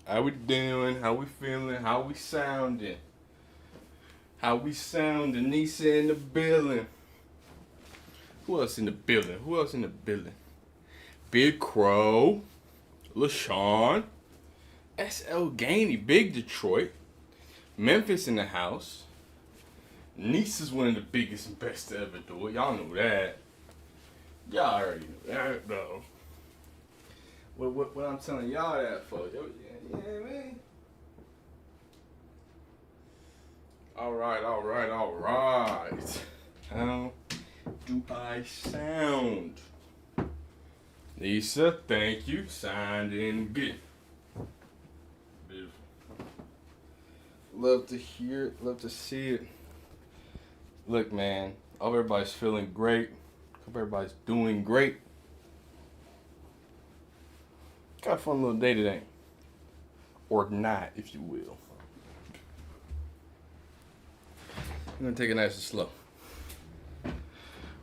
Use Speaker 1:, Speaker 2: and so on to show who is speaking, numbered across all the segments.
Speaker 1: How we doing? How we feeling? How we sounding? How we sounding? Nisa in the building. Who else in the building? Who else in the building? Big Crow, LaShawn, SL Gainey, Big Detroit, Memphis in the house. Nisa's one of the biggest and best to ever do it. Y'all know that. Y'all already know that, though. What I'm telling y'all that for? You know what I mean? All right. How do I sound? Lisa, thank you. Signed in good. Beautiful. Love to hear it. Love to see it. Look, man. I hope everybody's feeling great. Hope everybody's doing great. Got a fun little day today. Or not, if you will. I'm going to take it nice and slow.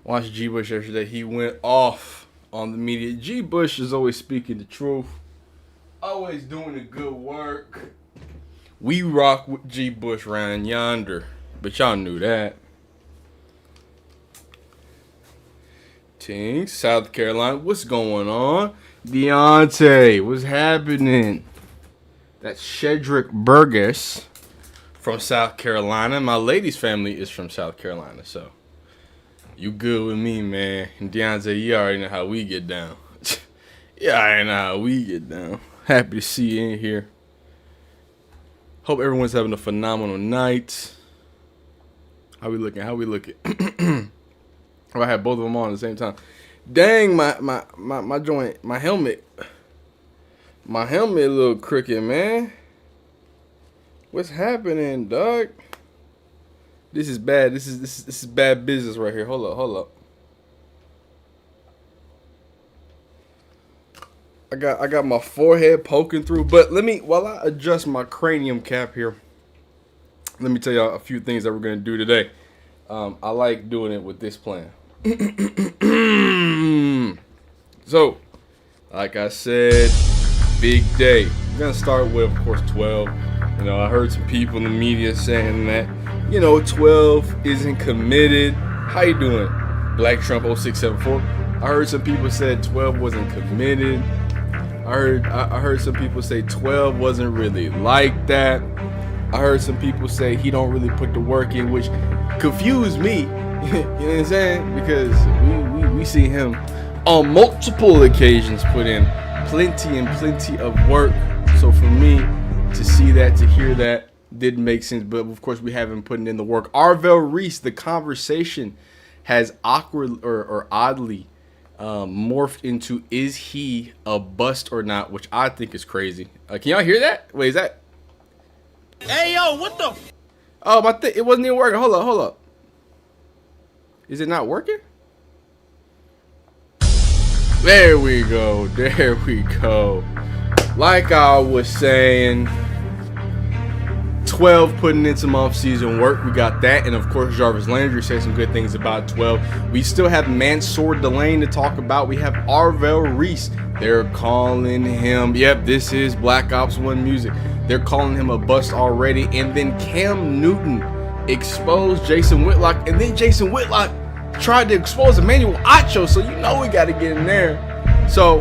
Speaker 1: Watched G. Bush yesterday. He went off on the media. G. Bush is always speaking the truth. Always doing the good work. We rock with G. Bush round yonder. But y'all knew that. Ting, South Carolina. What's going on? Deontay, what's happening? That's Shedrick Burgess from South Carolina. My lady's family is from South Carolina, so you good with me, man. And Deontay, you already know how we get down. Yeah, I already know how we get down. Happy to see you in here. Hope everyone's having a phenomenal night. How we looking? Oh, I had both of them on at the same time. Dang, my joint, my helmet a little crooked, man. What's happening, dog? This is bad. This is bad business right here. Hold up. I got my forehead poking through, but while I adjust my cranium cap here, let me tell y'all a few things that we're gonna do today. I like doing it with this plan. So, like I said, big day. We're going to start with, of course, 12. You know, I heard some people in the media saying that, 12 isn't committed. How you doing, Black Trump 0674? I heard some people said 12 wasn't committed. I heard some people say 12 wasn't really like that. I heard some people say he don't really put the work in, which confused me. You know what I'm saying? Because we see him on multiple occasions put in plenty of work. So for me to see that, to hear that, didn't make sense. But of course, we haven't put in the work. Arvel Reese, the conversation has awkward or oddly morphed into is he a bust or not, which I think is crazy. Can y'all hear that? Wait, is that?
Speaker 2: Hey yo, what the?
Speaker 1: Oh, it wasn't even working. Hold up. Is it not working? There we go. Like I was saying, 12 putting in some off-season work. We got that. And, of course, Jarvis Landry said some good things about 12. We still have Mansour Delane to talk about. We have Arvel Reese. They're calling him, yep, this is Black Ops 1 music. They're calling him a bust already. And then Cam Newton exposed Jason Whitlock. And then Jason Whitlock tried to expose Emmanuel Acho. So you know we got to get in there. So,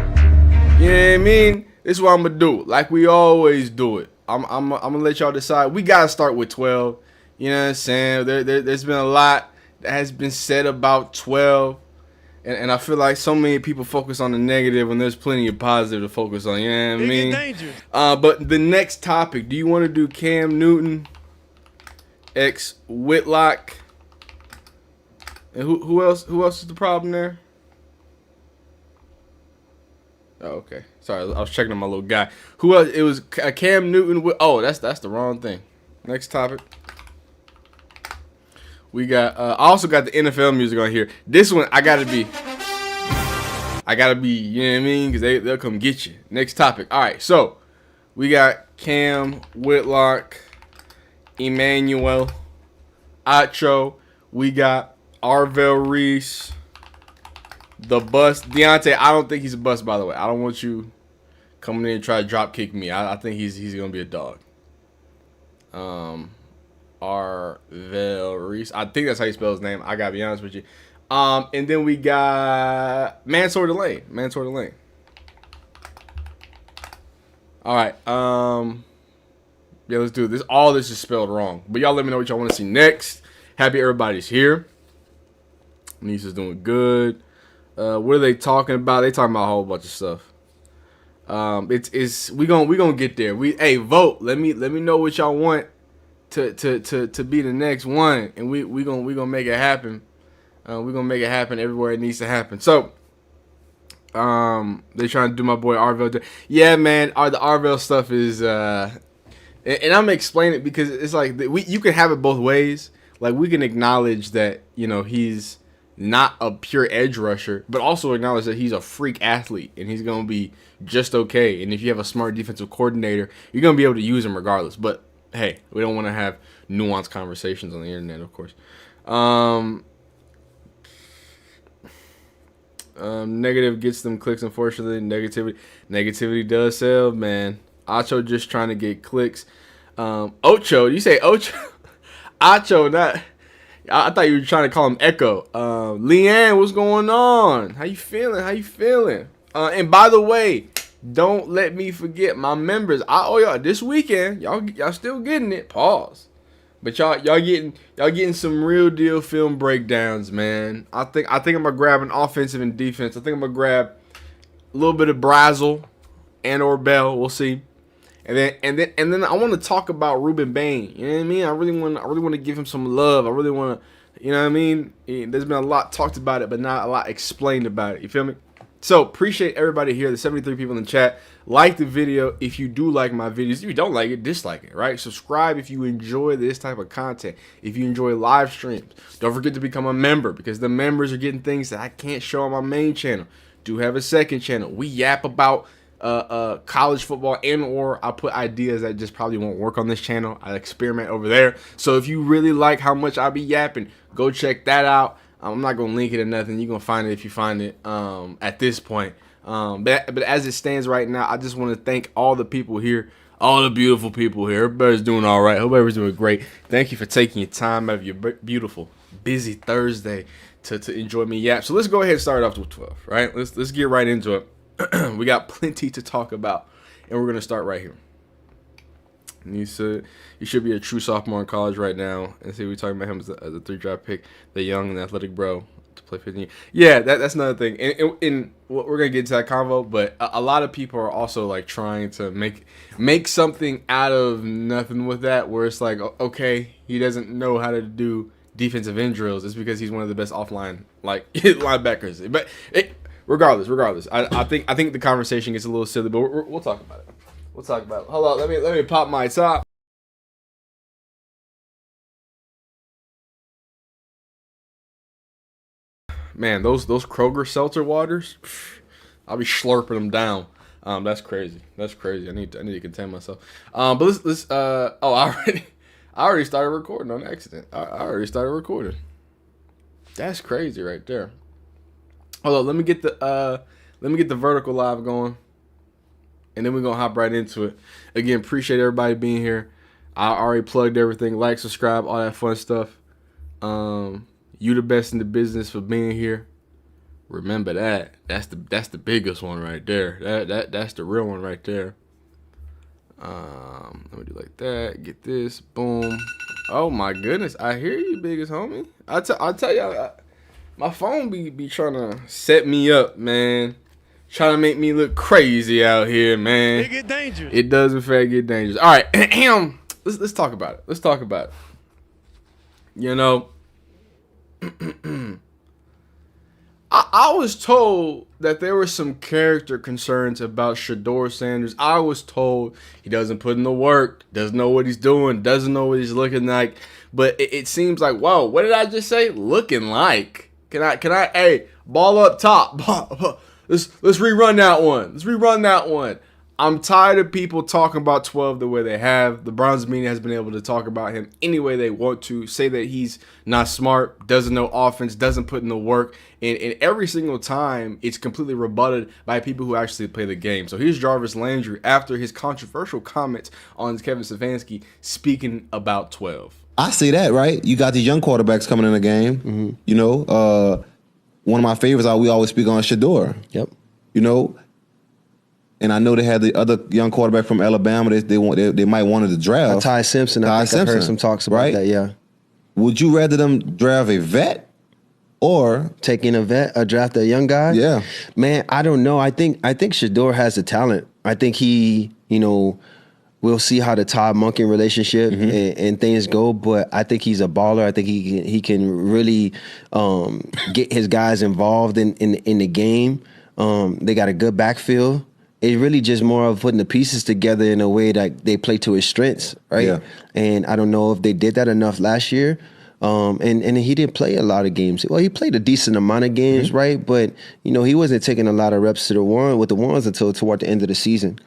Speaker 1: you know what I mean? This is what I'm going to do. Like we always do it. I'm going to let y'all decide. We got to start with 12. You know what I'm saying? There's been a lot that has been said about 12. And I feel like so many people focus on the negative when there's plenty of positive to focus on. You know what I mean? But the next topic, do you want to do Cam Newton x Whitlock? And who else is the problem there? Oh, okay. Sorry, I was checking on my little guy. Who else? It was Cam Newton. Oh, that's the wrong thing. Next topic. We got. I also got the NFL music on here. This one I gotta be. You know what I mean? Because they'll come get you. Next topic. All right. So we got Cam, Whitlock, Emmanuel, Acho. We got Arvel Reese. The bust. Deontay, I don't think he's a bust, by the way. I don't want you coming in and try to drop kick me. I think he's gonna be a dog. Arvel Reese. I think that's how you spell his name. I gotta be honest with you. And then we got Mansour Delane. Mansour Delane. All right. Yeah, let's do this. All this is spelled wrong. But y'all let me know what y'all want to see next. Happy everybody's here. Nisa's doing good. What are they talking about? They talking about a whole bunch of stuff. We gonna get there. Hey, vote. Let me know what y'all want to be the next one, and we gonna make it happen. We're gonna make it happen everywhere it needs to happen. So, they trying to do my boy Arvel. Yeah, man. The Arvel stuff is, and I'm gonna explain it because it's like you can have it both ways. Like we can acknowledge that he's not a pure edge rusher, but also acknowledge that he's a freak athlete and he's gonna be just okay. And if you have a smart defensive coordinator, you're gonna be able to use him regardless. But hey, we don't want to have nuanced conversations on the internet, of course. Negative gets them clicks, unfortunately. Negativity does sell, man. Acho just trying to get clicks. Ocho, you say Ocho? Acho, not. I thought you were trying to call him Echo. Leanne, what's going on? How you feeling? And by the way, don't let me forget my members. I owe y'all this weekend. Y'all still getting it. Pause. But y'all getting some real deal film breakdowns, man. I think I'm gonna grab an offensive and defense. I think I'm gonna grab a little bit of Brazel and or Bell. We'll see. And then I want to talk about Ruben Bain. You know what I mean? I really want to give him some love. I really want to, you know what I mean? There's been a lot talked about it, but not a lot explained about it. You feel me? So appreciate everybody here. The 73 people in the chat. Like the video if you do like my videos. If you don't like it, dislike it, right? Subscribe if you enjoy this type of content. If you enjoy live streams. Don't forget to become a member because the members are getting things that I can't show on my main channel. Do have a second channel. We yap about college football and or I put ideas that just probably won't work on this channel. I experiment over there. So if you really like how much I be yapping, go check that out. I'm not gonna link it or nothing. You're gonna find it if you find it at this point. But as it stands right now, I just want to thank all the people here, all the beautiful people here. Everybody's doing all right. Hope everybody's doing great. Thank you for taking your time out of your beautiful, busy Thursday to enjoy me yap. So let's go ahead and start off with 12, right? Let's get right into it. We got plenty to talk about, and we're gonna start right here. And you said you should be a true sophomore in college right now. And see, we talking about him as a 3-draft pick, the young and athletic bro to play 15 years. Yeah, that's another thing. And we're gonna get to that convo, but a lot of people are also like trying to make something out of nothing with that. Where it's like, okay, he doesn't know how to do defensive end drills. It's because he's one of the best offline like linebackers. But regardless, I think the conversation gets a little silly, but we'll talk about it. We'll talk about it. Hold on, let me pop my top. Man, those Kroger seltzer waters, I'll be slurping them down. That's crazy. I need to contain myself. But let's I already started recording on accident. I already started recording. That's crazy right there. Hold on, let me get the vertical live going, and then we're gonna hop right into it. Again, appreciate everybody being here. I already plugged everything. Like, subscribe, all that fun stuff. You the best in the business for being here. Remember that. That's the biggest one right there. That's the real one right there. Let me do like that. Get this. Boom. Oh my goodness, I hear you, biggest homie. I'll tell y'all. My phone be trying to set me up, man. Trying to make me look crazy out here, man.
Speaker 2: It get dangerous.
Speaker 1: It does in fact get dangerous. All right, let's talk about it. Let's talk about it. You know, I was told that there were some character concerns about Shedeur Sanders. I was told he doesn't put in the work, doesn't know what he's doing, doesn't know what he's looking like. But it seems like, whoa, what did I just say? Looking like. Can I, hey, ball up top. Let's rerun that one. I'm tired of people talking about 12 the way they have. The Browns media has been able to talk about him any way they want to, say that he's not smart, doesn't know offense, doesn't put in the work. And every single time, it's completely rebutted by people who actually play the game. So here's Jarvis Landry after his controversial comments on Kevin Stefanski speaking about 12.
Speaker 3: I see that, right? You got these young quarterbacks coming in the game.
Speaker 4: Mm-hmm.
Speaker 3: You know, one of my favorites, we always speak on Shedeur.
Speaker 4: Yep.
Speaker 3: You know, and I know they had the other young quarterback from Alabama. They might wanted to draft
Speaker 4: Ty Simpson. I think I've heard some talks about that. Yeah.
Speaker 3: Would you rather them draft a vet or
Speaker 4: taking a draft a young guy?
Speaker 3: Yeah.
Speaker 4: Man, I don't know. I think Shedeur has the talent. I think he, we'll see how the Todd Monken relationship and things go, but I think he's a baller. I think he can really get his guys involved in the game. They got a good backfield. It's really just more of putting the pieces together in a way that they play to his strengths, right?
Speaker 3: Yeah.
Speaker 4: And I don't know if they did that enough last year. And he didn't play a lot of games. Well, he played a decent amount of games, right? But, he wasn't taking a lot of reps with the ones until toward the end of the season.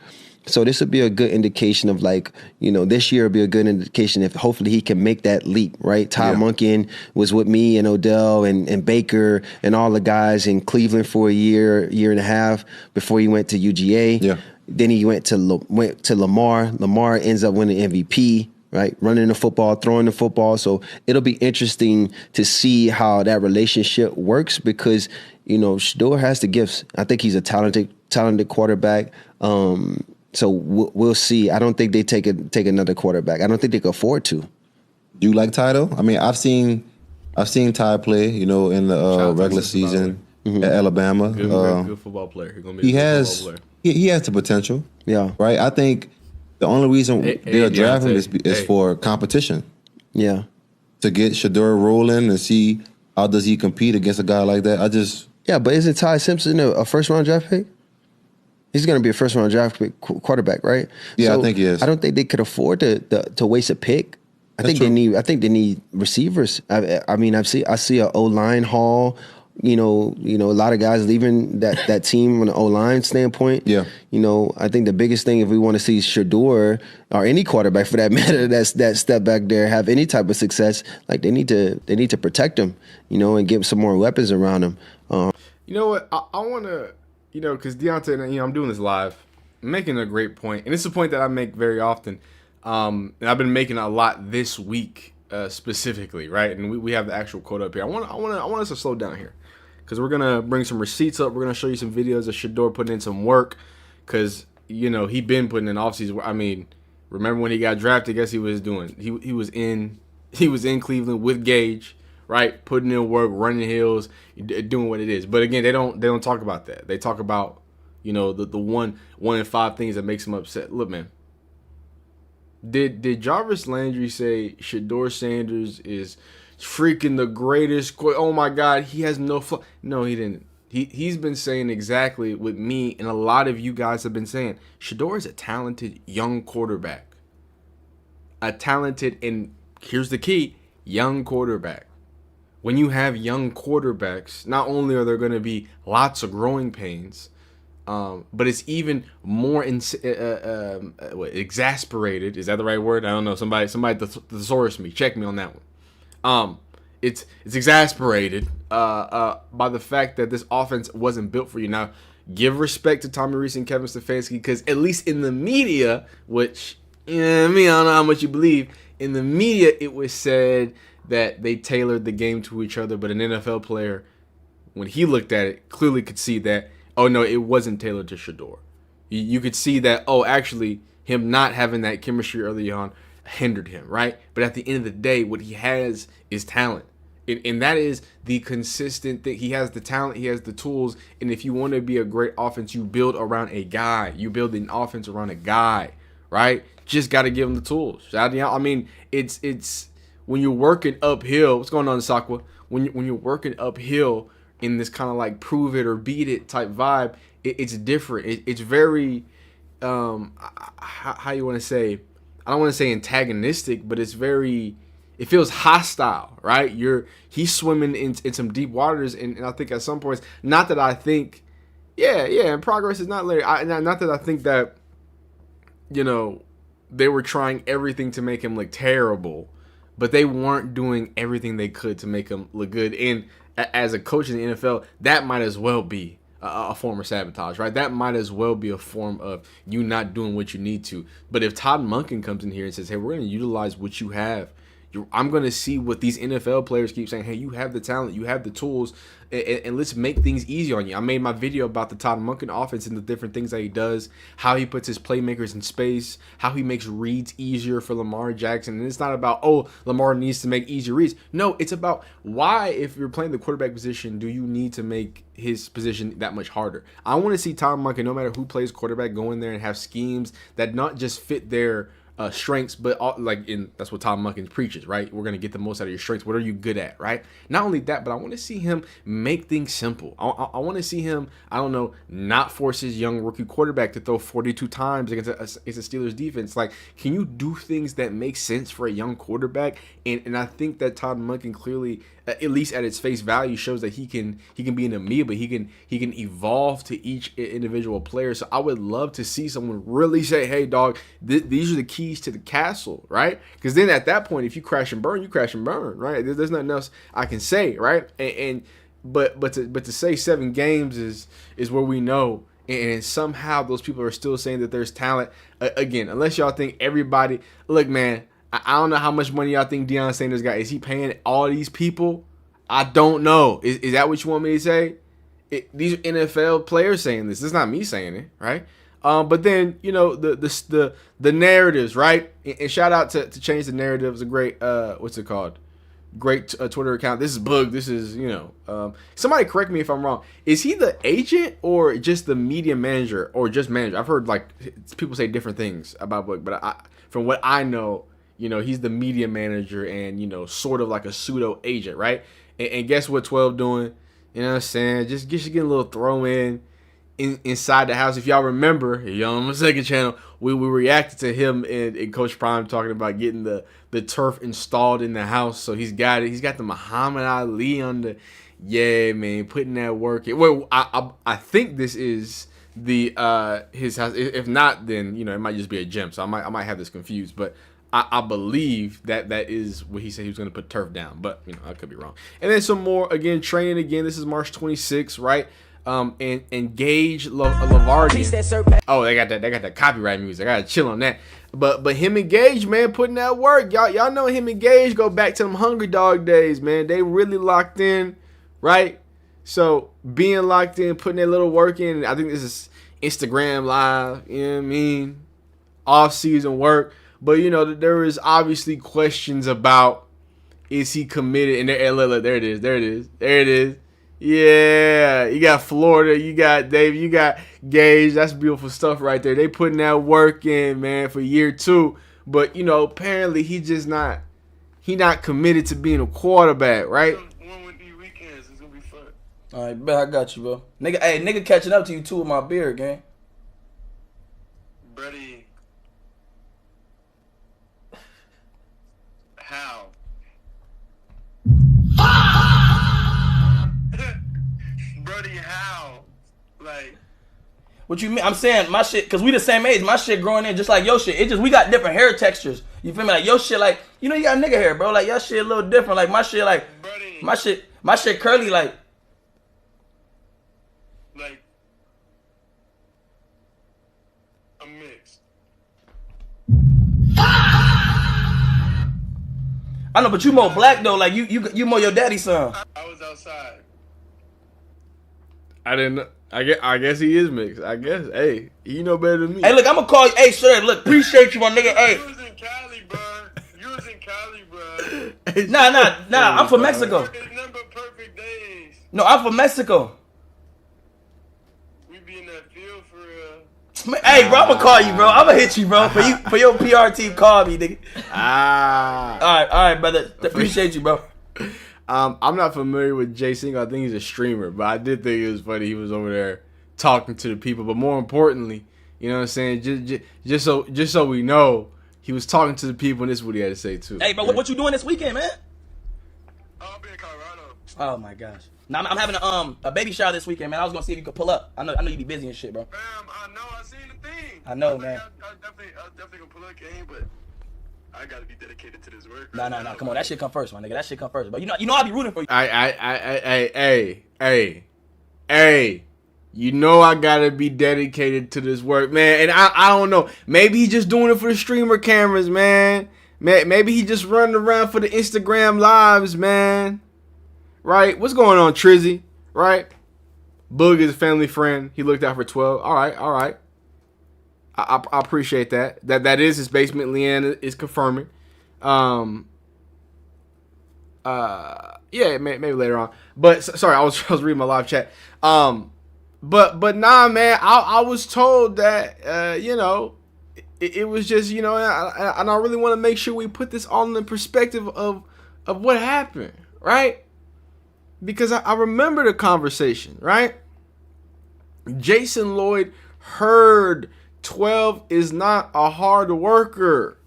Speaker 4: So this would be a good indication of this year would be a good indication if hopefully he can make that leap, right? Todd Monken was with me and Odell and Baker and all the guys in Cleveland for a year and a half before he went to UGA.
Speaker 3: Yeah.
Speaker 4: Then he went to Lamar. Lamar ends up winning MVP, right? Running the football, throwing the football. So it'll be interesting to see how that relationship works because, Shedeur has the gifts. I think he's a talented quarterback. So we'll see. I don't think they take another quarterback. I don't think they can afford to.
Speaker 3: Do you like Ty though? I mean, I've seen Ty play, in the regular season at Alabama.
Speaker 1: Good football player. He's gonna be
Speaker 3: he has the potential.
Speaker 4: Yeah.
Speaker 3: Right. I think the only reason they'll draft him is for competition.
Speaker 4: Yeah.
Speaker 3: To get Shedeur rolling and see how does he compete against a guy like that.
Speaker 4: But isn't Ty Simpson a first round draft pick? He's going to be a first-round draft pick quarterback, right?
Speaker 3: Yeah,
Speaker 4: so
Speaker 3: I think he is.
Speaker 4: I don't think they could afford to waste a pick. I think they need receivers. I see a O-line haul. A lot of guys leaving that team from the O-line standpoint.
Speaker 3: Yeah.
Speaker 4: I think the biggest thing if we want to see Shedeur or any quarterback for that matter that step back there have any type of success, they need to protect him, and give some more weapons around him.
Speaker 1: You know what? I want to. Because Deontay, I'm doing this live, I'm making a great point, and it's a point that I make very often, and I've been making a lot this week specifically, right? And we have the actual quote up here. I want us to slow down here, because we're gonna bring some receipts up. We're gonna show you some videos of Shedeur putting in some work, because he been putting in offseason. I mean, remember when he got drafted? Guess he was doing. He was in Cleveland with Gage. Right, putting in work, running hills, doing what it is. But again, they don't talk about that. They talk about, the one in five things that makes them upset. Look, man, did Jarvis Landry say Shedeur Sanders is freaking the greatest? Oh my God, he has no flaw. No, he didn't. He's been saying exactly what me and a lot of you guys have been saying. Shedeur is a talented young quarterback. A talented, and here's the key, young quarterback. When you have young quarterbacks, not only are there going to be lots of growing pains, but it's even more exasperated. Is that the right word? I don't know. Somebody thesaurus me. Check me on that one. It's exasperated by the fact that this offense wasn't built for you. Now, give respect to Tommy Reese and Kevin Stefanski, because at least in the media, which I don't know how much you believe, in the media it was said that they tailored the game to each other, but an NFL player, when he looked at it, clearly could see that, oh no, it wasn't tailored to Shedeur. You could see that, oh, actually, him not having that chemistry early on hindered him, right? But at the end of the day, what he has is talent. And that is the consistent thing. He has the talent, he has the tools, and if you want to be a great offense, you build around a guy. You build an offense around a guy, right? Just got to give him the tools. I mean, it's when you're working uphill, what's going on, Sakwa? When you're working uphill in this kind of prove it or beat it type vibe, it's different. It's very, how you want to say? I don't want to say antagonistic, but it feels hostile, right? He's swimming in some deep waters, and I think at some points, not that I think, and progress is not linear. Not that I think that you know, they were trying everything to make him look terrible, but they weren't doing everything they could to make him look good. And as a coach in the NFL, that might as well be a form of sabotage, right? That might as well be a form of you not doing what you need to. But if Todd Monken comes in here and says, hey, we're going to utilize what you have, I'm going to see what these NFL players keep saying. Hey, you have the talent, you have the tools, and let's make things easy on you. I made my video about the Todd Monken offense and the different things that he does, how he puts his playmakers in space, how he makes reads easier for Lamar Jackson. And it's not about, oh, Lamar needs to make easier reads. No, it's about why, if you're playing the quarterback position, do you need to make his position that much harder? I want to see Todd Monken, no matter who plays quarterback, go in there and have schemes that not just fit their strengths, but that's what Todd Monken preaches, right? We're going to get the most out of your strengths. What are you good at, right? Not only that, but I want to see him make things simple. I want to see him, I don't know, not force his young rookie quarterback to throw 42 times against a Steelers defense. Like, can you do things that make sense for a young quarterback? And I think that Todd Monken clearly, at least at its face value, shows that he can be an amoeba. He can evolve to each individual player. So I would love to see someone really say, hey, dog, these are the keys to the castle, right? Because then at that point, if you crash and burn, you crash and burn, right? There's nothing else I can say, right? But to say 7 games is where we know, and somehow those people are still saying that there's talent. Again, unless y'all think everybody, look, man, I don't know how much money y'all think Deion Sanders got. Is he paying all these people? I don't know. Is that what you want me to say? These are NFL players saying this. This is not me saying it, right? But then, you know, the narratives, right? And shout out to Change the Narrative. It's a great, what's it called? Great Twitter account. This is Boog. This is, you know, somebody correct me if I'm wrong. Is he the agent or just the media manager or just manager? I've heard like people say different things about Boog, but from what I know, you know, he's the media manager and, you know, sort of like a pseudo agent, right? And guess what 12 doing? You know what I'm saying? Just getting a little throw inside the house. If y'all remember, on my second channel, we reacted to him in Coach Prime talking about getting the turf installed in the house. So he's got it. He's got the Muhammad Ali on the, yeah, man, putting that work in. Well, I think this is the his house. If not, then, you know, it might just be a gym. So I might have this confused, but I believe that is what he said he was going to put turf down, but, you know, I could be wrong. And then some more, again, training again. This is March 26th, right? And Gage Lavardian. Oh, they got that copyright music. I gotta chill on that. But him and Gage, man, putting that work. Y'all know him and Gage go back to them Hungry Dog days, man. They really locked in, right? So being locked in, putting that little work in. I think this is Instagram Live. You know what I mean? Off-season work. But, you know, there is obviously questions about, is he committed? And there it is. Yeah, you got Florida, you got Dave, you got Gage. That's beautiful stuff right there. They putting that work in, man, for year 2. But, you know, apparently he not committed to being a quarterback, right?
Speaker 2: One with these weekends, it's gonna be fun.
Speaker 5: All right, bet I got you, bro. Nigga catching up to you too with my beard, gang.
Speaker 2: Buddy. How? Brody, how? Like,
Speaker 5: What you mean? I'm saying my shit, cause we the same age. My shit growing in just like your shit. It just, we got different hair textures. You feel me? Like your shit, like, you know, you got nigga hair, bro. Like your shit a little different. Like my shit, like
Speaker 2: Brody,
Speaker 5: my shit curly, like.
Speaker 2: I'm mixed.
Speaker 5: I know, but you more black though. Like you more your daddy's son.
Speaker 2: I was outside.
Speaker 1: I didn't know. I guess he is mixed. I guess. Hey, he know better than me.
Speaker 5: Hey, look, I'm gonna call you. Hey, sir, look, appreciate you, my nigga. Hey.
Speaker 2: You was in Cali, bro.
Speaker 5: Nah. I'm from Mexico.
Speaker 2: It's number perfect days.
Speaker 5: No, I'm from Mexico.
Speaker 2: We be in that field for real.
Speaker 5: Hey, bro, I'm gonna call you, bro. I'm gonna hit you, bro. For your PR team, call me, nigga. All right, brother. Appreciate you, bro.
Speaker 1: I'm not familiar with Jay Single. I think he's a streamer, but I did think it was funny. He was over there talking to the people. But more importantly, you know what I'm saying? Just so we know, he was talking to the people, and this is what he had to say too.
Speaker 5: Hey, bro, what you doing this weekend, man?
Speaker 2: I'll be in Colorado.
Speaker 5: Oh my gosh. Now I'm having a baby shower this weekend, man. I was gonna see if you could pull up. I know you be busy and shit, bro.
Speaker 2: Fam, I know. I seen the thing.
Speaker 5: I know,
Speaker 2: was like,
Speaker 5: man.
Speaker 2: I was definitely gonna pull up game, but I gotta be dedicated to this work.
Speaker 5: No. Come on, that shit come first, my nigga. That shit come first. But you know I be rooting for you.
Speaker 1: Hey. You know I gotta be dedicated to this work, man. And I don't know. Maybe he just doing it for the streamer cameras, man. Maybe he just running around for the Instagram lives, man. Right? What's going on, Trizzy? Right? Boog is a family friend. He looked out for 12. All right. I appreciate that. That is his basement. Leanne is confirming. Yeah, maybe later on. But sorry, I was reading my live chat. But nah, man. I was told that it was just and I really want to make sure we put this all in the perspective of what happened, right? Because I remember the conversation, right? Jason Lloyd heard 12 is not a hard worker.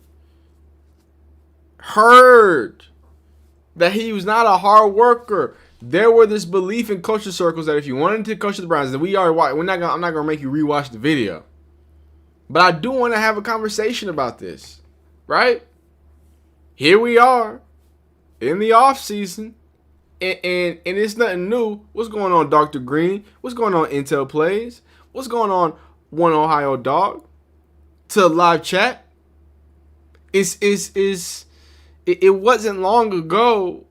Speaker 1: Heard that he was not a hard worker. There were this belief in coaching circles that if you wanted to coach the Browns, then I'm not gonna make you rewatch the video. But I do want to have a conversation about this, right? Here we are in the offseason, and it's nothing new. What's going on, Dr. Green? What's going on, Intel Plays? What's going on, One Ohio Dog? To live chat. It wasn't long ago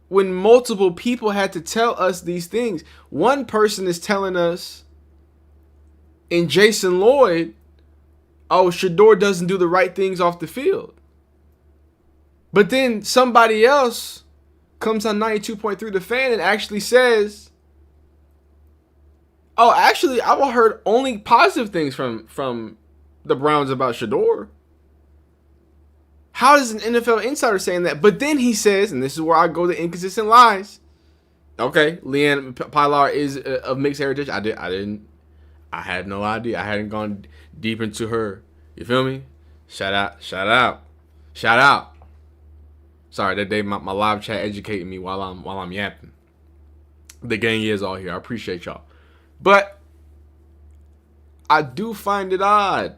Speaker 1: when multiple people had to tell us these things. One person is telling us in Jason Lloyd, oh, Shedeur doesn't do the right things off the field. But then somebody else comes on 92.3 The Fan and actually says, oh, actually, I've heard only positive things from the Browns about Shedeur. How is an NFL insider saying that? But then he says, and this is where I go to inconsistent lies. Okay, Leanne Pilar is of mixed heritage. I had no idea. I hadn't gone deep into her. You feel me? Shout out. Sorry, that day my live chat educating me while I'm yapping. The gang is all here. I appreciate y'all. But I do find it odd.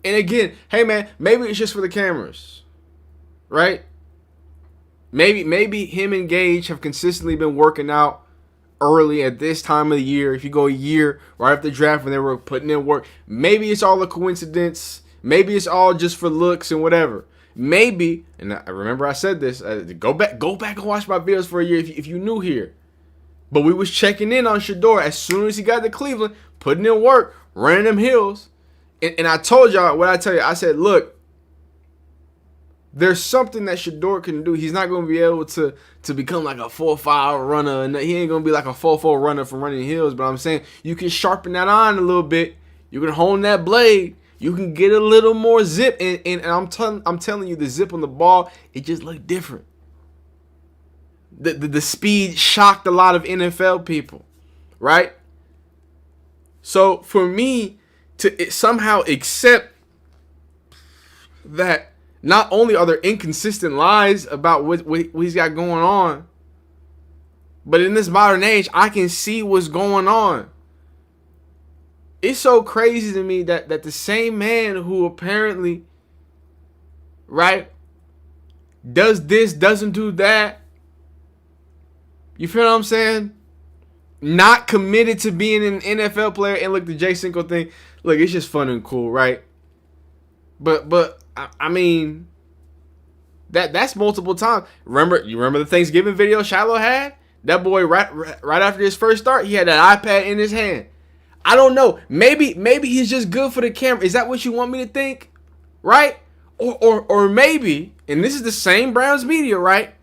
Speaker 1: And again, hey man, maybe it's just for the cameras, right? Maybe him and Gage have consistently been working out early at this time of the year. If you go a year right after the draft when they were putting in work, maybe it's all a coincidence. Maybe it's all just for looks and whatever. Maybe, and I remember I said this. Go back and watch my videos for a year if you new here. But we was checking in on Shedeur as soon as he got to Cleveland, putting in work, running them hills. And I told y'all what I tell you. I said, look, there's something that Shedeur can do. He's not going to be able to become like a 4.5 runner. And he ain't going to be like a 4.4 runner from running hills. But I'm saying you can sharpen that on a little bit. You can hone that blade. You can get a little more zip. And I'm telling you, the zip on the ball, it just looked different. The speed shocked a lot of NFL people, right? So for me to somehow accept that not only are there inconsistent lies about what he's got going on, but in this modern age, I can see what's going on. It's so crazy to me that the same man who apparently, right, does this, doesn't do that, you feel what I'm saying? Not committed to being an NFL player. And look, the Jay Cinco thing, look, it's just fun and cool, right? But I mean, that's multiple times. You remember the Thanksgiving video Shiloh had? That boy right after his first start, he had that iPad in his hand. I don't know. Maybe he's just good for the camera. Is that what you want me to think? Right? Or maybe, and this is the same Browns media, right?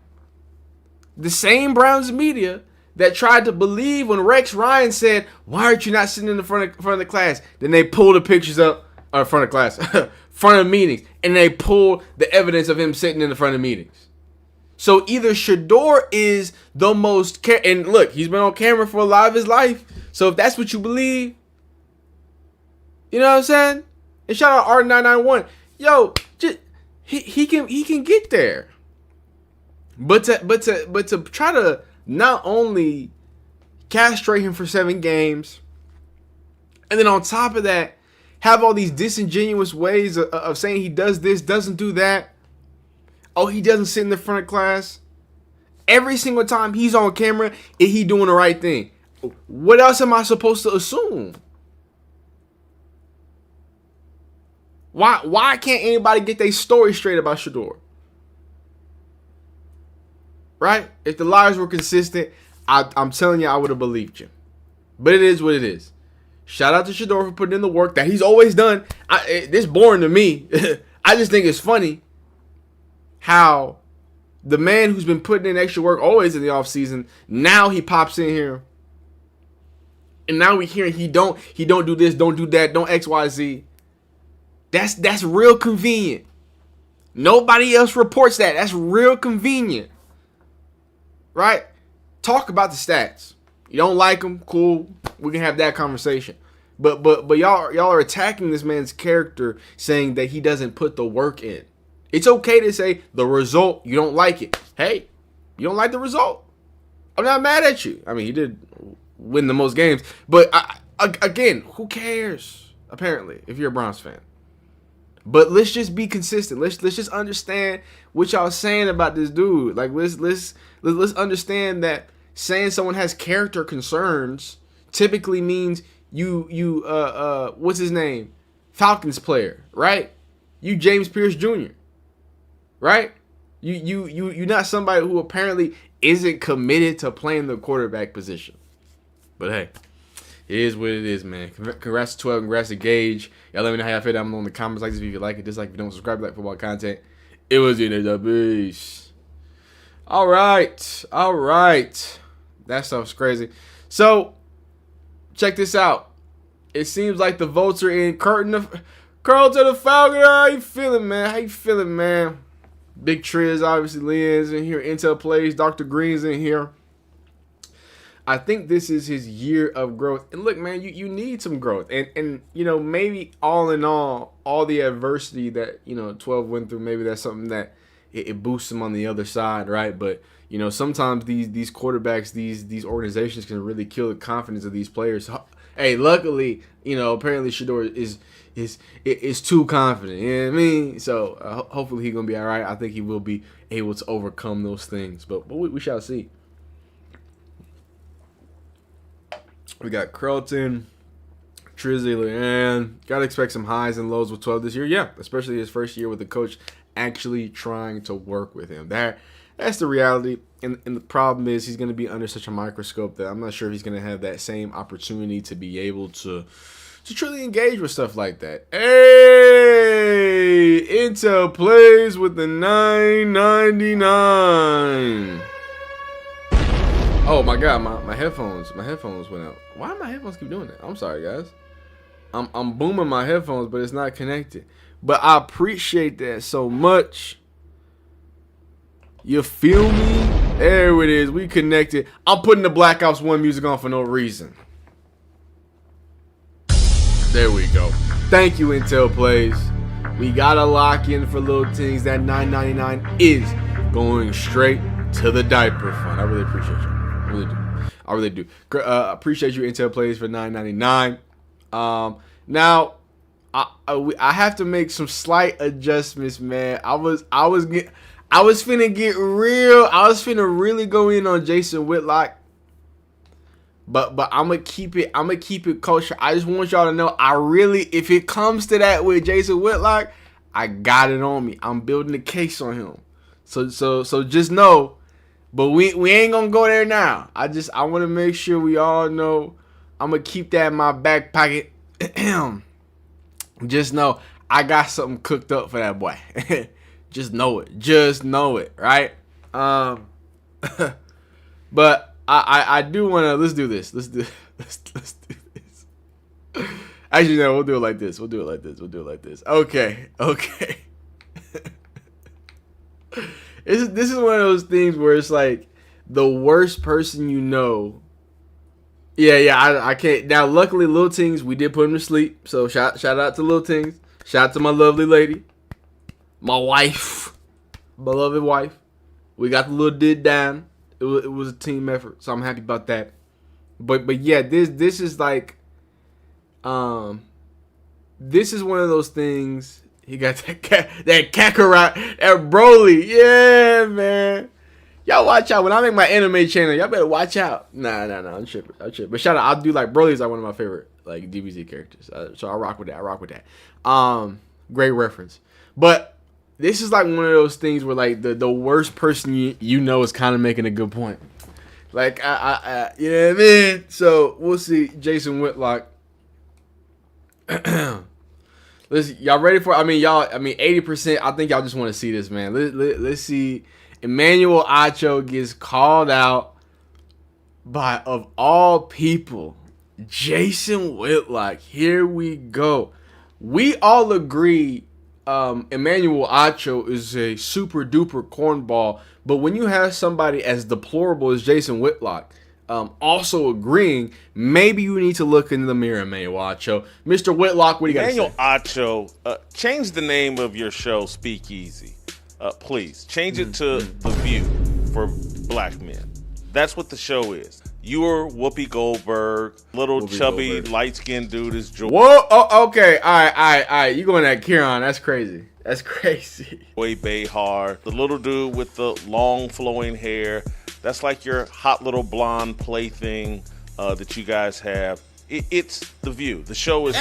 Speaker 1: The same Browns media that tried to believe when Rex Ryan said, why aren't you not sitting in the front of the class? Then they pulled the pictures up, or front of class, front of meetings, and they pulled the evidence of him sitting in the front of meetings. So either Shedeur is the most, and look, he's been on camera for a lot of his life. So if that's what you believe, you know what I'm saying? And shout out R991. Yo, just he can get there. But to try to not only castrate him for 7 games, and then on top of that, have all these disingenuous ways of saying he does this, doesn't do that. Oh, he doesn't sit in the front of class. Every single time he's on camera, is he doing the right thing? What else am I supposed to assume? Why can't anybody get their story straight about Shedeur? Right? If the lies were consistent, I'm telling you, I would have believed you. But it is what it is. Shout out to Shedeur for putting in the work that he's always done. This boring to me. I just think it's funny how the man who's been putting in extra work always in the offseason, now he pops in here. And now we hear he don't do this, don't do that, don't XYZ. That's real convenient. Nobody else reports that. That's real convenient. Right? Talk about the stats. You don't like them, cool. We can have that conversation. But y'all are attacking this man's character, saying that he doesn't put the work in. It's okay to say the result, you don't like it. Hey, you don't like the result. I'm not mad at you. I mean, he did win the most games. But again, who cares? Apparently, if you're a Browns fan. But let's just be consistent. Let's just understand what y'all saying about this dude. Like let's understand that saying someone has character concerns typically means you what's his name? Falcons player, right? You James Pierce Jr. Right? You're not somebody who apparently isn't committed to playing the quarterback position. But hey, it is what it is, man. Congrats to 12. Congrats to Gage. Y'all let me know how y'all feel down below in the comments. Like this if you like it. Dislike if you don't. Subscribe to like football content. It was in the beast. All right. That stuff's crazy. So, check this out. It seems like the votes are in. Carlton the Falcon. How you feeling, man? Big Triz, obviously. Lynn's in here. Intel Plays. Dr. Green's in here. I think this is his year of growth. And look, man, you need some growth. And you know, maybe all in all the adversity that, 12 went through, maybe that's something that it boosts him on the other side, right? But, sometimes these quarterbacks, these organizations can really kill the confidence of these players. Hey, luckily, apparently Shedeur is too confident. You know what I mean? So hopefully he's going to be all right. I think he will be able to overcome those things. But we shall see. We got Carlton, Trizzy, and gotta expect some highs and lows with 12 this year. Yeah, especially his first year with the coach actually trying to work with him. That's the reality. And the problem is he's going to be under such a microscope that I'm not sure if he's going to have that same opportunity to be able to truly engage with stuff like that. Hey, Intel Plays with the $9.99. Oh my God, my headphones went out. Why do my headphones keep doing that? I'm sorry, guys. I'm booming my headphones, but it's not connected. But I appreciate that so much. You feel me? There it is. We connected. I'm putting the Black Ops 1 music on for no reason. There we go. Thank you, Intel Plays. We gotta lock in for little things. That $9.99 is going straight to the diaper fund. I really appreciate you. I really do. Appreciate you, Intel Plays, for $9.99. Now, I have to make some slight adjustments, man. I was finna get real. I was finna really go in on Jason Whitlock. But I'm gonna keep it kosher. I just want y'all to know, if it comes to that with Jason Whitlock, I got it on me. I'm building a case on him. So just know. But we ain't gonna go there now. I want to make sure we all know. I'm gonna keep that in my back pocket. Just know I got something cooked up for that boy. Just know it, right? But I do want to. Let's do this. Let's do this. Actually, no, we'll do it like this. Okay. This is one of those things where it's like the worst person you know. Yeah, I can't. Now, luckily, Lil Tings, we did put him to sleep. So, shout out to Lil Tings. Shout out to my lovely lady. My wife. Beloved wife. We got the little did down. It was a team effort, so I'm happy about that. But yeah, this is like, this is one of those things. He got that Kakarot, that Broly. Yeah, man. Y'all watch out. When I make my anime channel, y'all better watch out. Nah. I'm tripping. But shout out. I do like Broly's like one of my favorite like DBZ characters. So I rock with that. Great reference. But this is like one of those things where like the worst person you know is kind of making a good point. Like I you know what I mean? So we'll see. Jason Whitlock. Listen, y'all ready for? 80%. I think y'all just want to see this, man. Let's see. Emmanuel Acho gets called out by, of all people, Jason Whitlock. Here we go. We all agree Emmanuel Acho is a super duper cornball, but when you have somebody as deplorable as Jason Whitlock also agreeing, maybe you need to look in the mirror, Emmanuel Acho. Mr. Whitlock, what do you got to say?
Speaker 6: Emmanuel Acho, change the name of your show, Speakeasy. Please, change it to The View for black men. That's what the show is. You are Whoopi Goldberg, little chubby, light-skinned dude is Joy.
Speaker 1: Whoa, oh, okay, all right. You going at Kieran, that's crazy.
Speaker 6: Joy Behar, the little dude with the long flowing hair. That's like your hot little blonde plaything that you guys have. It's The View. The show is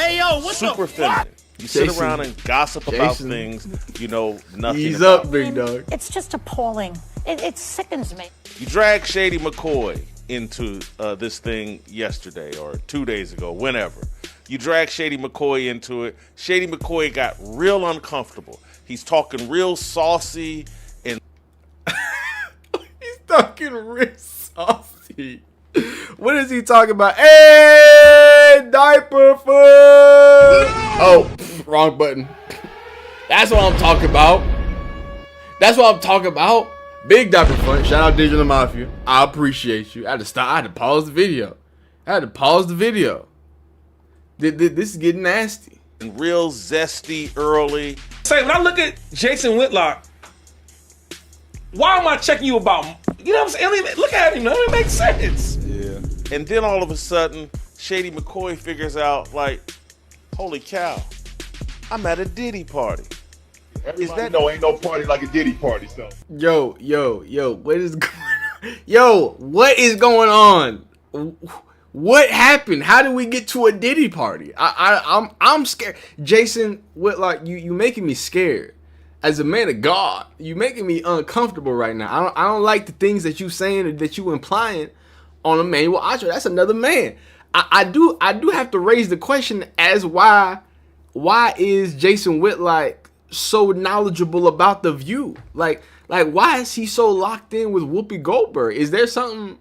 Speaker 6: super feminine. You sit around and gossip about things you know nothing
Speaker 1: Ease
Speaker 6: about.
Speaker 1: up, big dog.
Speaker 7: It's just appalling. It sickens me.
Speaker 6: You dragged Shady McCoy into this thing yesterday or 2 days ago, whenever. You dragged Shady McCoy into it. Shady McCoy got real uncomfortable. He's talking real saucy and...
Speaker 1: He's talking real saucy. What is he talking about? Hey, diaper foot. Oh, wrong button. That's what I'm talking about. Big diaper foot. Shout out Digital Mafia. I appreciate you. I had to stop. I had to pause the video. This is getting nasty.
Speaker 6: And real zesty early.
Speaker 8: Say, when I look at Jason Whitlock, why am I checking you about? You know what I'm saying? I mean, look at him. It makes sense.
Speaker 6: Yeah. And then all of a sudden, Shady McCoy figures out, like, holy cow, I'm at a Diddy party.
Speaker 9: Everybody know ain't no party like a Diddy party, so.
Speaker 1: Yo, what is going on? Yo, what is going on? What happened? How did we get to a Diddy party? I'm scared. Jason Whitlock, you making me scared. As a man of God, you making me uncomfortable right now. I don't like the things that you saying or that you implying on Emmanuel Acho. That's another man. I do have to raise the question as why is Jason Whitlock so knowledgeable about The View? Like why is he so locked in with Whoopi Goldberg? Is there something?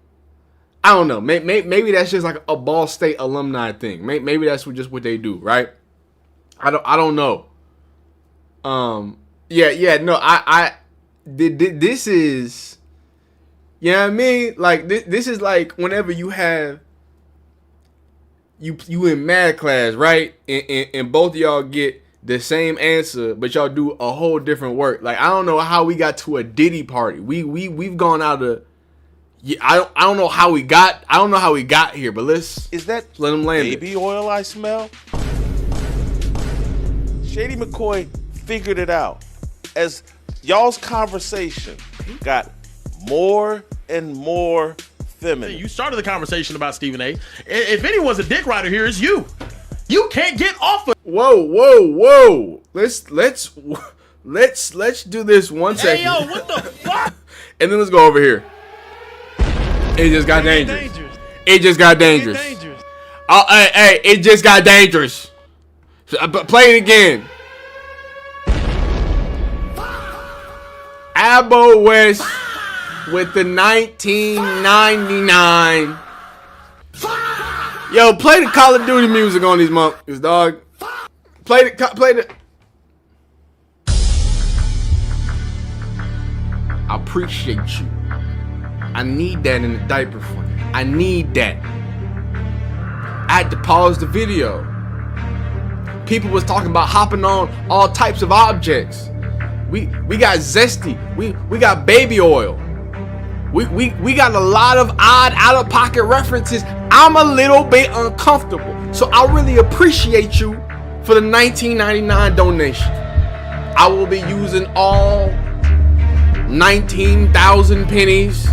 Speaker 1: I don't know. Maybe that's just like a Ball State alumni thing. Maybe that's just what they do, right? I don't know. Yeah. No, this is, you know what I mean? Like this is like whenever you have you in math class, right? And both of y'all get the same answer, but y'all do a whole different work. Like I don't know how we got to a Diddy party. We've gone out of. Yeah, I don't know how we got here, but let's let him land
Speaker 6: baby oil I smell? Shady McCoy figured it out. As y'all's conversation got more and more feminine.
Speaker 8: You started the conversation about Stephen A. If anyone's a dick rider here, it's you. You can't get off of.
Speaker 1: Whoa. Let's do this 1 second.
Speaker 8: Hey yo, what the fuck?
Speaker 1: And then let's go over here. It just got dangerous. It just got dangerous. Hey, it just got dangerous. Play it again. Abo West with the 1999. Yo, play the Call of Duty music on these monkeys, dog. Play the. I appreciate you. I need that in the diaper fund. I need that. I had to pause the video. People was talking about hopping on all types of objects. We got zesty. We got baby oil. We got a lot of odd, out of pocket references. I'm a little bit uncomfortable. So I really appreciate you for the $19.99 donation. I will be using all 19,000 pennies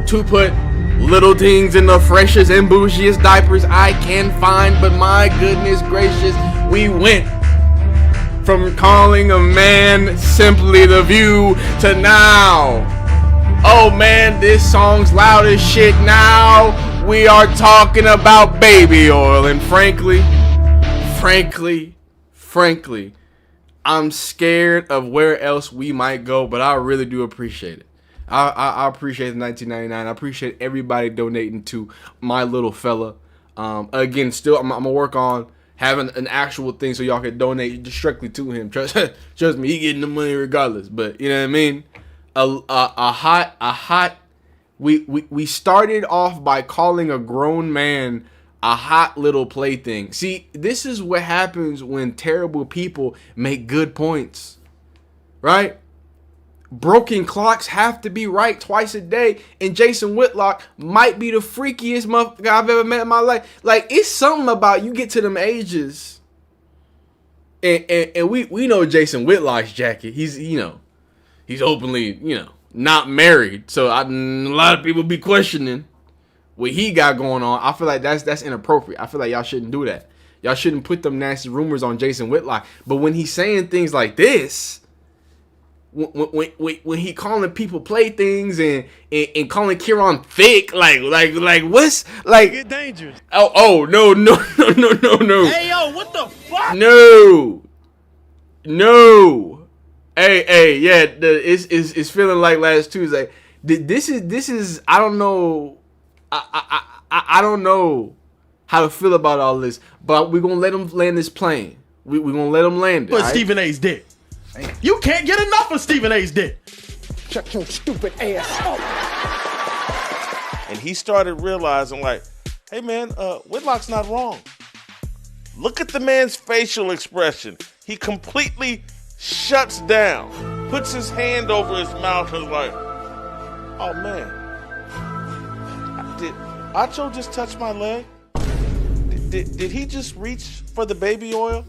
Speaker 1: to put little things in the freshest and bougiest diapers I can find. But my goodness gracious, we went from calling a man simply the view to now, oh man, this song's loud as shit. Now we are talking about baby oil. And frankly, I'm scared of where else we might go, but I really do appreciate it. I appreciate the $19.99. I appreciate everybody donating to my little fella. Again, still, I'm gonna work on having an actual thing so y'all can donate directly to him. Trust me, he getting the money regardless. But you know what I mean? We started off by calling a grown man a hot little plaything. See, this is what happens when terrible people make good points, right? Broken clocks have to be right twice a day, and Jason Whitlock might be the freakiest motherfucker I've ever met in my life. Like, it's something about you get to them ages, and we know Jason Whitlock's jacket. He's openly not married, so a lot of people be questioning what he got going on. I feel like that's inappropriate. I feel like y'all shouldn't do that. Y'all shouldn't put them nasty rumors on Jason Whitlock. But when he's saying things like this, when he calling people playthings and calling Kieran thick, like what's like? Get dangerous. Oh no.
Speaker 10: Hey yo, what the fuck?
Speaker 1: No. Hey, yeah. It's feeling like last Tuesday. This is I don't know. I don't know how to feel about all this, but we're gonna let him land this plane. We're gonna let him land it.
Speaker 10: But Stephen A's dick. You can't get enough of Stephen A's dick.
Speaker 11: Shut your stupid ass up.
Speaker 6: And he started realizing, like, hey man, Whitlock's not wrong. Look at the man's facial expression. He completely shuts down, puts his hand over his mouth and is like, oh man, did Acho just touch my leg? Did he just reach for the baby oil?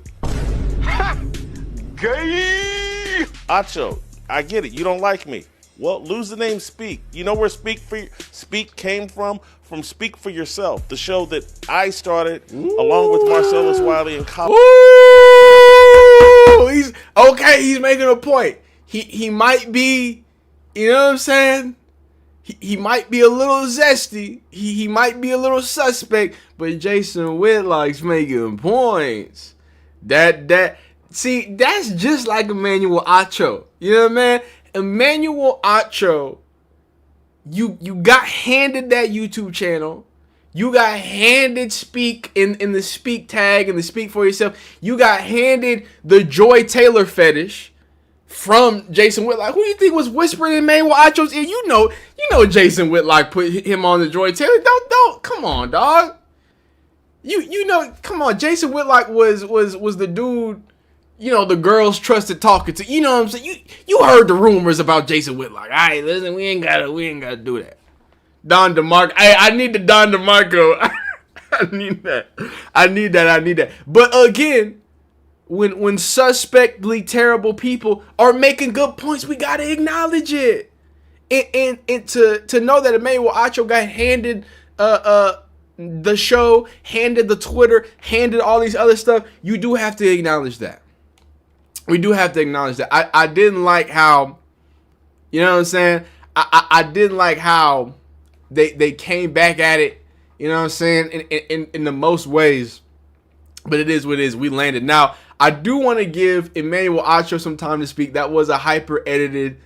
Speaker 9: Gay!
Speaker 6: Acho, I get it. You don't like me. Well, lose the name Speak. You know where Speak came from? From Speak for Yourself, the show that I started along with Marcellus Wiley and Colin.
Speaker 1: He's making a point. He might be, you know what I'm saying? He might be a little zesty. He might be a little suspect, but Jason Whitlock's making points. See, that's just like Emmanuel Acho. You know what I mean? Emmanuel Acho, you got handed that YouTube channel. You got handed Speak in the Speak tag and the Speak for Yourself. You got handed the Joy Taylor fetish from Jason Whitlock. Who do you think was whispering in Emmanuel Acho's ear? You know Jason Whitlock put him on the Joy Taylor. Don't come on, dog. You know, come on. Jason Whitlock was the dude. The girls trusted talking to. You know what I'm saying? You heard the rumors about Jason Whitlock. All right, listen, we ain't gotta do that. Don DeMarco. I need the Don DeMarco. I need that. But again, when suspectly terrible people are making good points, we gotta acknowledge it. And to know that Emmanuel Acho got handed the show, handed the Twitter, handed all these other stuff, you do have to acknowledge that. We do have to acknowledge that. I didn't like how, you know what I'm saying? I didn't like how they came back at it, you know what I'm saying, in the most ways. But it is what it is. We landed. Now, I do want to give Emmanuel Acho some time to speak. That was a hyper-edited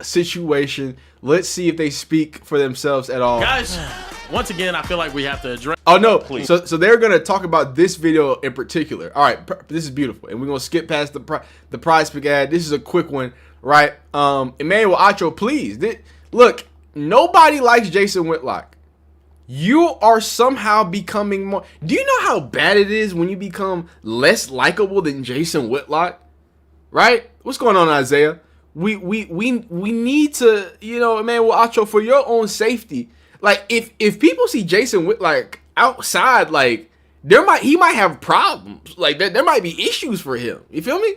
Speaker 1: situation. Let's see if they speak for themselves at all.
Speaker 10: Guys, once again, I feel like we have to address.
Speaker 1: Oh no! Please. So they're gonna talk about this video in particular. All right, this is beautiful, and we're gonna skip past the Prize Pick ad. This is a quick one, right? Emmanuel Acho, please. Look, nobody likes Jason Whitlock. You are somehow becoming more. Do you know how bad it is when you become less likable than Jason Whitlock? Right? What's going on, Isaiah? we need to, Emmanuel Acho, for your own safety. Like, if people see Jason Whitlock outside, like, he might have problems. Like, there might be issues for him. You feel me?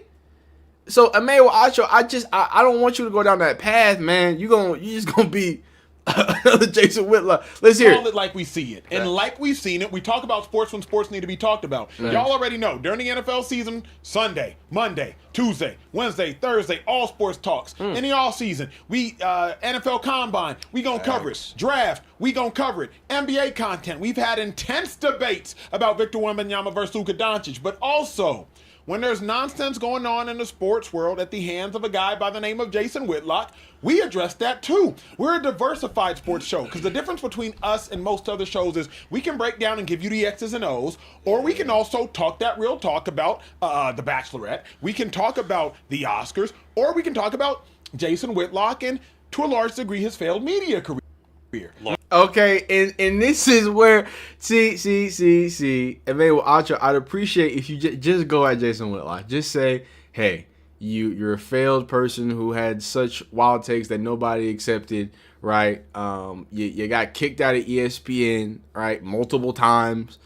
Speaker 1: So, Emmanuel Acho, I don't want you to go down that path, man. You just gonna be another Jason Whitlock. Let's hear
Speaker 10: Call it like we see it. And like we've seen it, we talk about sports when sports need to be talked about.
Speaker 1: Right.
Speaker 10: Y'all already know, during the NFL season, Sunday, Monday, Tuesday, Wednesday, Thursday, all sports talks. In the off season, we NFL Combine, we gonna cover it. Draft, we gonna cover it. NBA content, we've had intense debates about Victor Wembanyama versus Luka Doncic, but also when there's nonsense going on in the sports world at the hands of a guy by the name of Jason Whitlock, we address that too. We're a diversified sports show, because the difference between us and most other shows is we can break down and give you the X's and O's, or we can also talk that real talk about The Bachelorette. We can talk about the Oscars, or we can talk about Jason Whitlock and, to a large degree, his failed media career.
Speaker 1: Okay, and this is where see, Emmanuel Acho, I'd appreciate if you just go at Jason Whitlock. Just say, hey, you're a failed person who had such wild takes that nobody accepted, right? You got kicked out of ESPN, right, multiple times.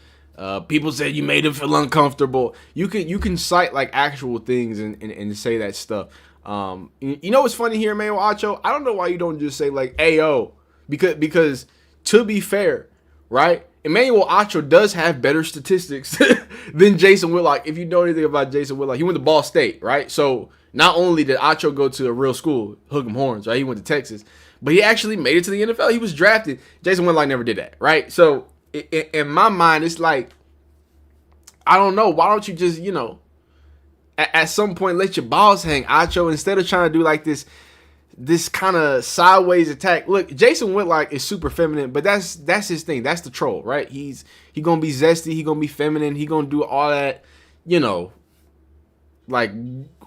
Speaker 1: People said you made them feel uncomfortable. You can cite like actual things and say that stuff. You know what's funny here, Emmanuel Acho? I don't know why you don't just say like, "Ayo," because to be fair, right? Emmanuel Acho does have better statistics than Jason Whitlock. If you know anything about Jason Whitlock, he went to Ball State, right? So not only did Acho go to a real school, Hook 'em Horns, right? He went to Texas, but he actually made it to the NFL. He was drafted. Jason Whitlock never did that, right? So in my mind, it's like, I don't know. Why don't you just, at some point let your balls hang, Acho, instead of trying to do like this kind of sideways attack. Look, Jason Whitlock is super feminine, but that's his thing. That's the troll, right? He gonna be zesty. He gonna be feminine. He gonna do all that, like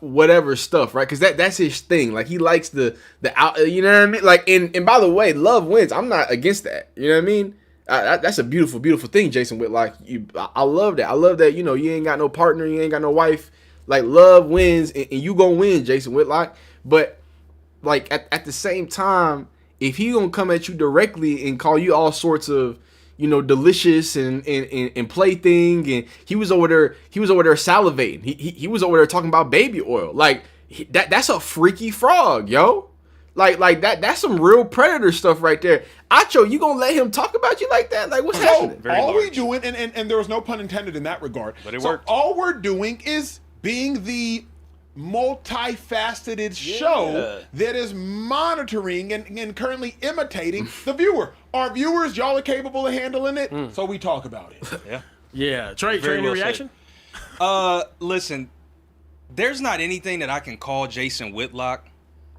Speaker 1: whatever stuff, right? Because that's his thing. Like, he likes the out. You know what I mean? Like, and by the way, love wins. I'm not against that. You know what I mean? That's a beautiful, beautiful thing, Jason Whitlock. I love that. I love that. You ain't got no partner. You ain't got no wife. Like, love wins, and you gonna win, Jason Whitlock. But like at the same time, if he gonna come at you directly and call you all sorts of, delicious and plaything, and he was over there salivating. He was over there talking about baby oil. Like, that's a freaky frog, yo. Like that's some real predator stuff right there. Acho, you gonna let him talk about you like that? Like, what's happening?
Speaker 10: All we doing, and there was no pun intended in that regard.
Speaker 6: But it worked.
Speaker 10: All we're doing is being the multifaceted show that is monitoring and currently imitating the viewer. Our viewers, y'all are capable of handling it, so we talk about it.
Speaker 8: Yeah. Trey, any reaction?
Speaker 12: Listen, there's not anything that I can call Jason Whitlock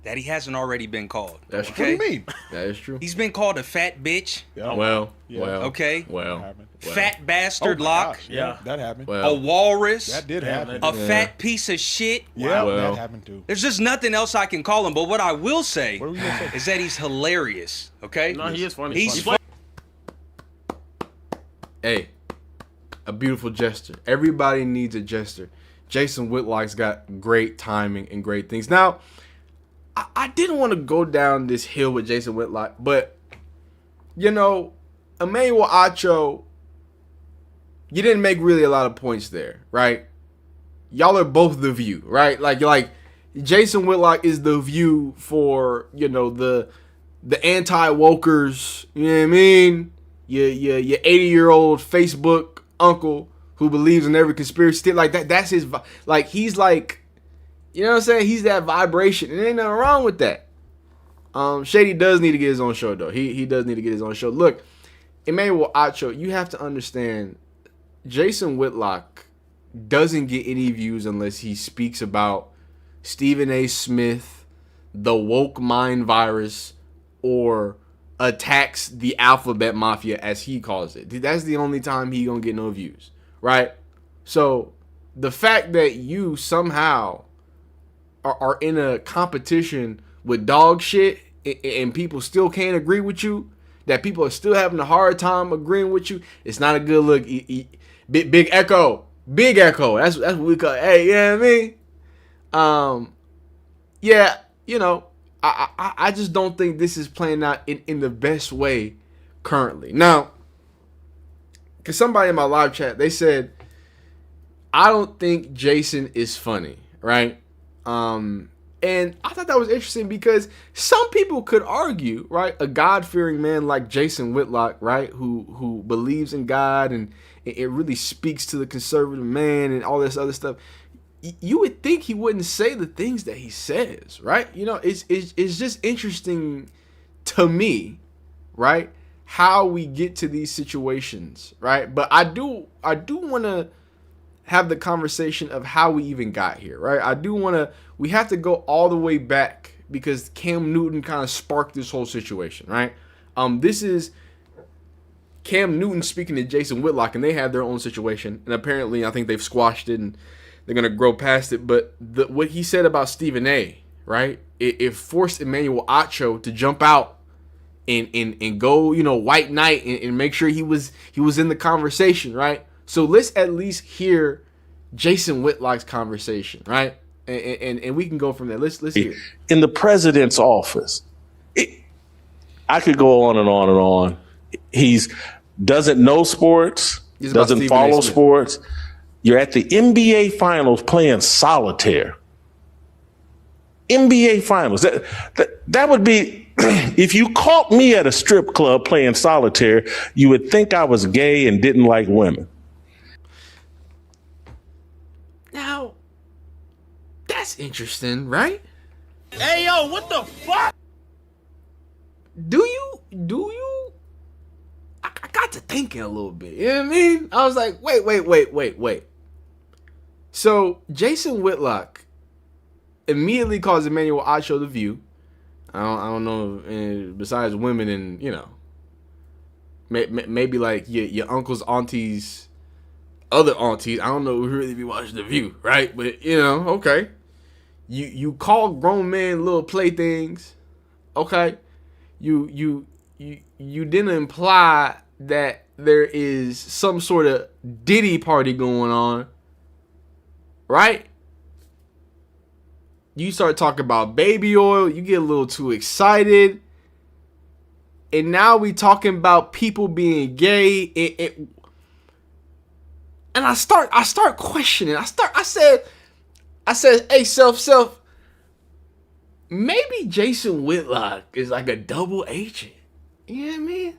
Speaker 12: that he hasn't already been called.
Speaker 1: That's
Speaker 10: What do you mean?
Speaker 1: That is true.
Speaker 12: He's been called a fat bitch.
Speaker 1: Well.
Speaker 12: Okay.
Speaker 1: Well.
Speaker 12: Fat bastard Lock.
Speaker 10: Gosh, yeah, that happened.
Speaker 12: A walrus.
Speaker 10: That did happen.
Speaker 12: A fat piece of shit.
Speaker 10: Yeah, that happened too.
Speaker 12: There's just nothing else I can call him. But what I will say is that he's hilarious. Okay?
Speaker 8: No, he is funny.
Speaker 12: He's funny.
Speaker 1: Hey, a beautiful gesture. Everybody needs a gesture. Jason Whitlock's got great timing and great things. Now, I didn't want to go down this hill with Jason Whitlock, but, Emmanuel Acho, you didn't make really a lot of points there, right? Y'all are both the view, right? Like Jason Whitlock is the view for, the anti-wokers, you know what I mean? Your 80-year-old Facebook uncle who believes in every conspiracy. Like, that's his, like, he's like, you know what I'm saying? He's that vibration. And ain't nothing wrong with that. Shady does need to get his own show, though. He does need to get his own show. Look, Emmanuel Acho, you have to understand, Jason Whitlock doesn't get any views unless he speaks about Stephen A. Smith, the woke mind virus, or attacks the alphabet mafia, as he calls it. That's the only time he gonna get no views, right? So the fact that you somehow are in a competition with dog shit and people still can't agree with you, that people are still having a hard time agreeing with you, it's not a good look. Big echo. That's what we call it. Hey, you know what I mean? Yeah, you know, I just don't think this is playing out in the best way currently. Now, because somebody in my live chat, they said, I don't think Jason is funny, right? And I thought that was interesting because some people could argue, right, a God-fearing man like Jason Whitlock, right, who believes in God and it really speaks to the conservative man and all this other stuff. You would think he wouldn't say the things that he says, right? You know, it's just interesting to me, right, how we get to these situations, right? But I do want to have the conversation of how we even got here, right? We have to go all the way back because Cam Newton kind of sparked this whole situation, right? This is Cam Newton speaking to Jason Whitlock, and they have their own situation, and apparently I think they've squashed it and they're gonna grow past it. But what he said about Stephen A, right? It forced Emmanuel Acho to jump out and go, you know, white knight and make sure he was in the conversation, right? So let's at least hear Jason Whitlock's conversation, right? And we can go from there. Let's hear it.
Speaker 6: In the president's office, I could go on and on and on. He's doesn't know sports, doesn't follow sports. You're at the NBA Finals playing solitaire. NBA Finals. That would be, if you caught me at a strip club playing solitaire, you would think I was gay and didn't like women.
Speaker 1: Now, that's interesting, right?
Speaker 5: Hey, yo, what the fuck?
Speaker 1: Do you? I got to thinking a little bit. You know what I mean? I was like, wait. So, Jason Whitlock immediately calls Emmanuel Acho the View. I don't know, besides women and, you know, maybe like your uncles, aunties, other aunties. I don't know who really be watching The View, right? But, you know, okay. You call grown men little playthings, okay? You didn't imply that there is some sort of Diddy party going on, right? You start talking about baby oil, you get a little too excited, and now we talking about people being gay. And I start questioning. I said, hey, self, maybe Jason Whitlock is like a double agent. You know what I mean?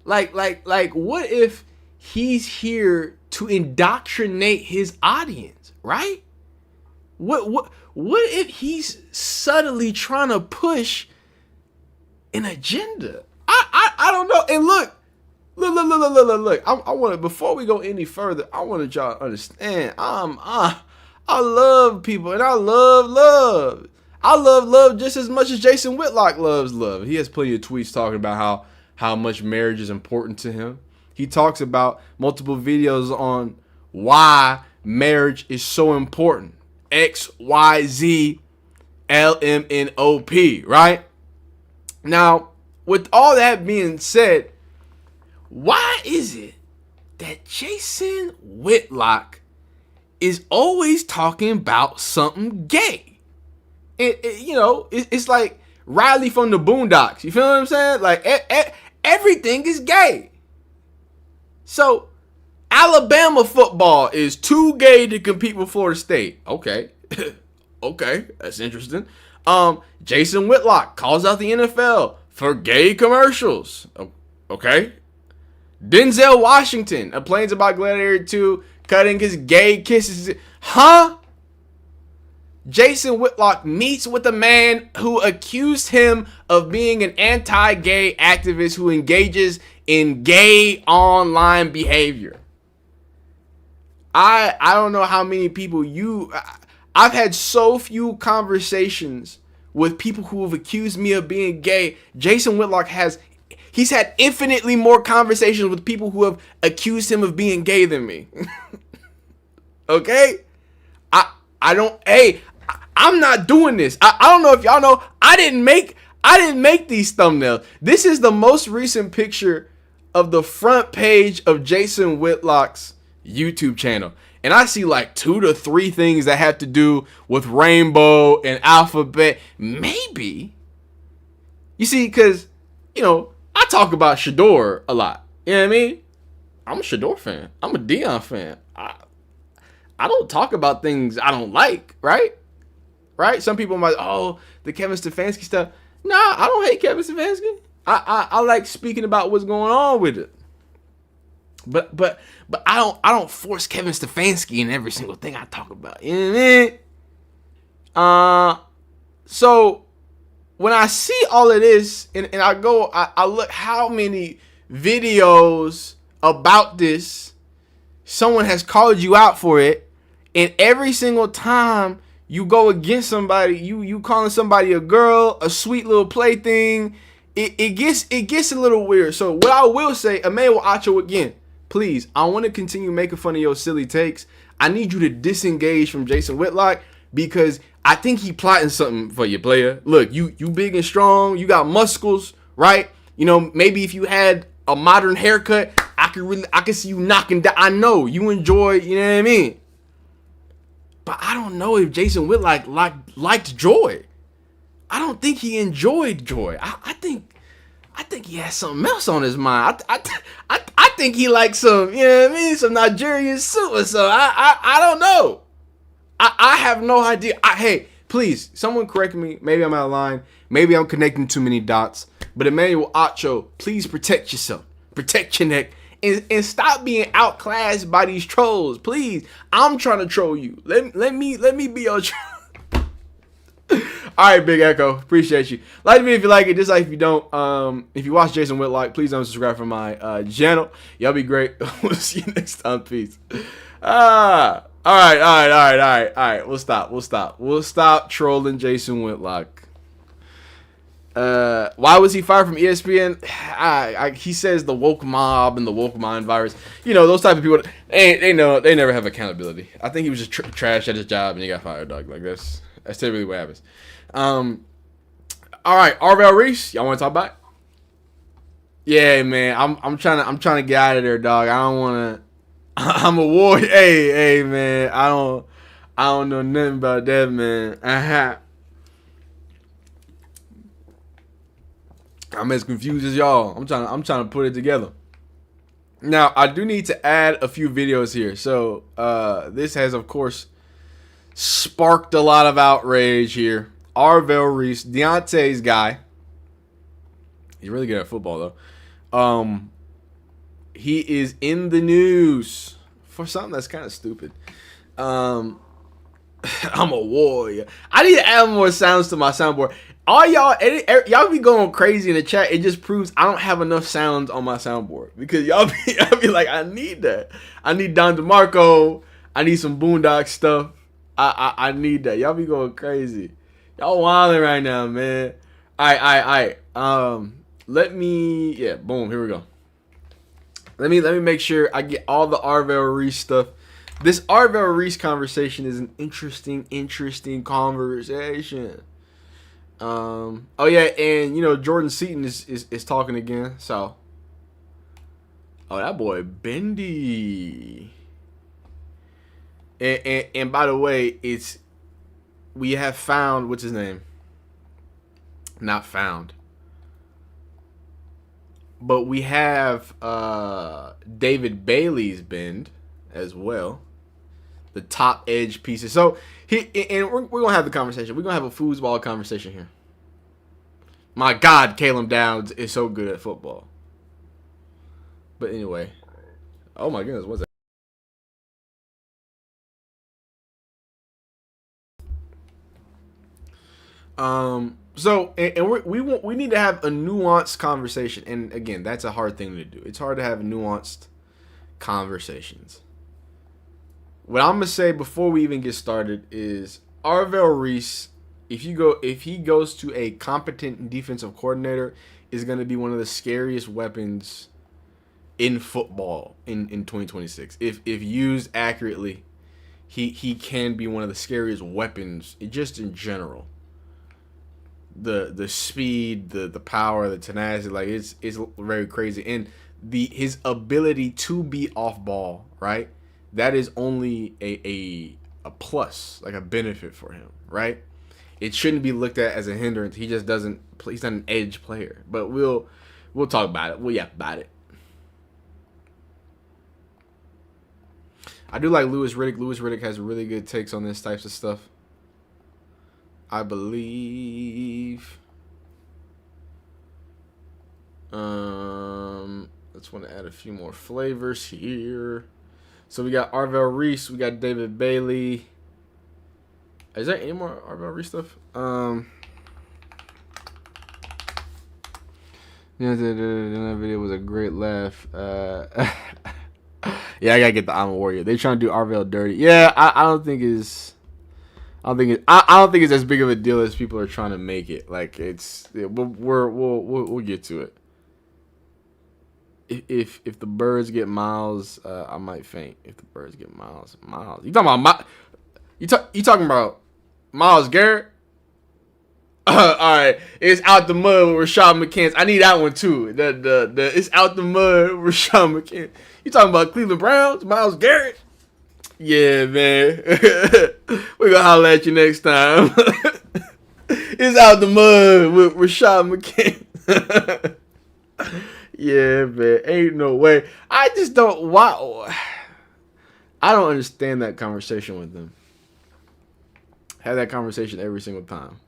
Speaker 1: Like, what if he's here to indoctrinate his audience, right? What if he's subtly trying to push an agenda? I don't know. And look. I want to, before we go any further, I want y'all to understand. I love people and I love love. I love love just as much as Jason Whitlock loves love. He has plenty of tweets talking about how much marriage is important to him. He talks about multiple videos on why marriage is so important. XYZ LMNOP, right? Now, with all that being said, why is it that Jason Whitlock is always talking about something gay? It's like Riley from the Boondocks. You feel what I'm saying? Like everything is gay. So Alabama football is too gay to compete with Florida State. Okay. Okay, that's interesting. Jason Whitlock calls out the NFL for gay commercials. Okay. Denzel Washington complains about Gladiator 2 cutting his gay kisses. Huh? Jason Whitlock meets with a man who accused him of being an anti-gay activist who engages in gay online behavior. I don't know how many people I've had so few conversations with people who have accused me of being gay. Jason Whitlock he's had infinitely more conversations with people who have accused him of being gay than me. Okay? I'm not doing this. I don't know if y'all know, I didn't make these thumbnails. This is the most recent picture of the front page of Jason Whitlock's YouTube channel. and I see like 2 to 3 things that have to do with rainbow and alphabet. Maybe. You see, because, I talk about Shedeur a lot. You know what I mean? I'm a Shedeur fan. I'm a Dion fan. I don't talk about things I don't like, right? Right? Some people might, the Kevin Stefanski stuff. Nah, I don't hate Kevin Stefanski. I like speaking about what's going on with it. But I don't force Kevin Stefanski in every single thing I talk about. You know what I mean? So when I see all of this and I look how many videos about this, someone has called you out for it, and every single time you go against somebody, you calling somebody a girl, a sweet little plaything, it gets a little weird. So what I will say, Emmanuel Acho, again, please, I want to continue making fun of your silly takes. I need you to disengage from Jason Whitlock because I think he plotting something for you, player. Look, you big and strong, you got muscles, right? Maybe if you had a modern haircut, I could see you knocking down. I know you enjoy, you know what I mean? But I don't know if Jason Whitlock liked joy. I don't think he enjoyed joy. I think he has something else on his mind. I think he likes some, you know what I mean, some Nigerian soup or something. I don't know. I have no idea. Hey, please, someone correct me. Maybe I'm out of line. Maybe I'm connecting too many dots. But Emmanuel Acho, please protect yourself. Protect your neck. And stop being outclassed by these trolls. Please. I'm trying to troll you. Let me be your troll. All right, Big Echo. Appreciate you. Like the video if you like it. Dislike if you don't. If you watch Jason Whitlock, please don't subscribe for my channel. Y'all be great. We'll see you next time. Peace. All right. We'll stop trolling Jason Whitlock. Why was he fired from ESPN? He says the woke mob and the woke mind virus. Those type of people. They never have accountability. I think he was just trash at his job and he got fired, dog. Like that's typically what happens. All right, Arvel Reese, y'all want to talk about it? Yeah, man. I'm trying to get out of there, dog. I don't want to. I'm a warrior. Hey, man. I don't know nothing about that, man. I'm as confused as y'all. I'm trying to put it together. Now, I do need to add a few videos here. So, this has, of course, sparked a lot of outrage here. Arvel Reese, Deontay's guy. He's really good at football, though. He is in the news for something that's kind of stupid. I'm a warrior. I need to add more sounds to my soundboard. All y'all be going crazy in the chat. It just proves I don't have enough sounds on my soundboard because y'all be like, I need that. I need Don DeMarco. I need some Boondock stuff. I need that. Y'all be going crazy. Y'all wilding right now, man. All right. Boom. Here we go. Let me make sure I get all the Arvel Reese stuff. This Arvel Reese conversation is an interesting conversation. Oh yeah, and Jordan Seaton is talking again. So, that boy Bendy. And by the way, we have found what's his name? Not found. But we have David Bailey's bend as well. The top edge pieces. So we're gonna have the conversation. We're gonna have a foosball conversation here. My God, Caleb Downs is so good at football. But anyway, oh my goodness, what's that? So we need to have a nuanced conversation, and again, that's a hard thing to do. It's hard to have nuanced conversations. What I'm gonna say before we even get started is Arvel Reese, if he goes to a competent defensive coordinator, is gonna be one of the scariest weapons in football in 2026. If used accurately, he can be one of the scariest weapons just in general. The speed, the power, the tenacity, like it's very crazy, and his ability to be off ball, right? that is only a plus, like a benefit for him, right? It shouldn't be looked at as a hindrance. He just doesn't. He's not an edge player. But we'll talk about it. We'll yap about it. I do like Louis Riddick. Louis Riddick has really good takes on this types of stuff. I believe. Let's want to add a few more flavors here. So we got Arvel Reese. We got David Bailey. Is there any more Arvel Reese stuff? Yeah, that video was a great laugh. Yeah, I gotta get the I'm a Warrior. They trying to do Arvel dirty. Yeah, I don't think it's. I don't think it's as big of a deal as people are trying to make it. Like it's. We'll get to it. If the birds get Miles, I might faint. If the birds get Miles, you talking about you talking about Myles Garrett? All right, it's out the mud with Rashad McCants. I need that one too. The it's out the mud with Rashad McCants. You talking about Cleveland Browns, Myles Garrett? Yeah, man. We're gonna holler at you next time. It's out the mud with Rashad McCants. Yeah, man. Ain't no way. I just don't. Why? I don't understand that conversation with them. Have that conversation every single time.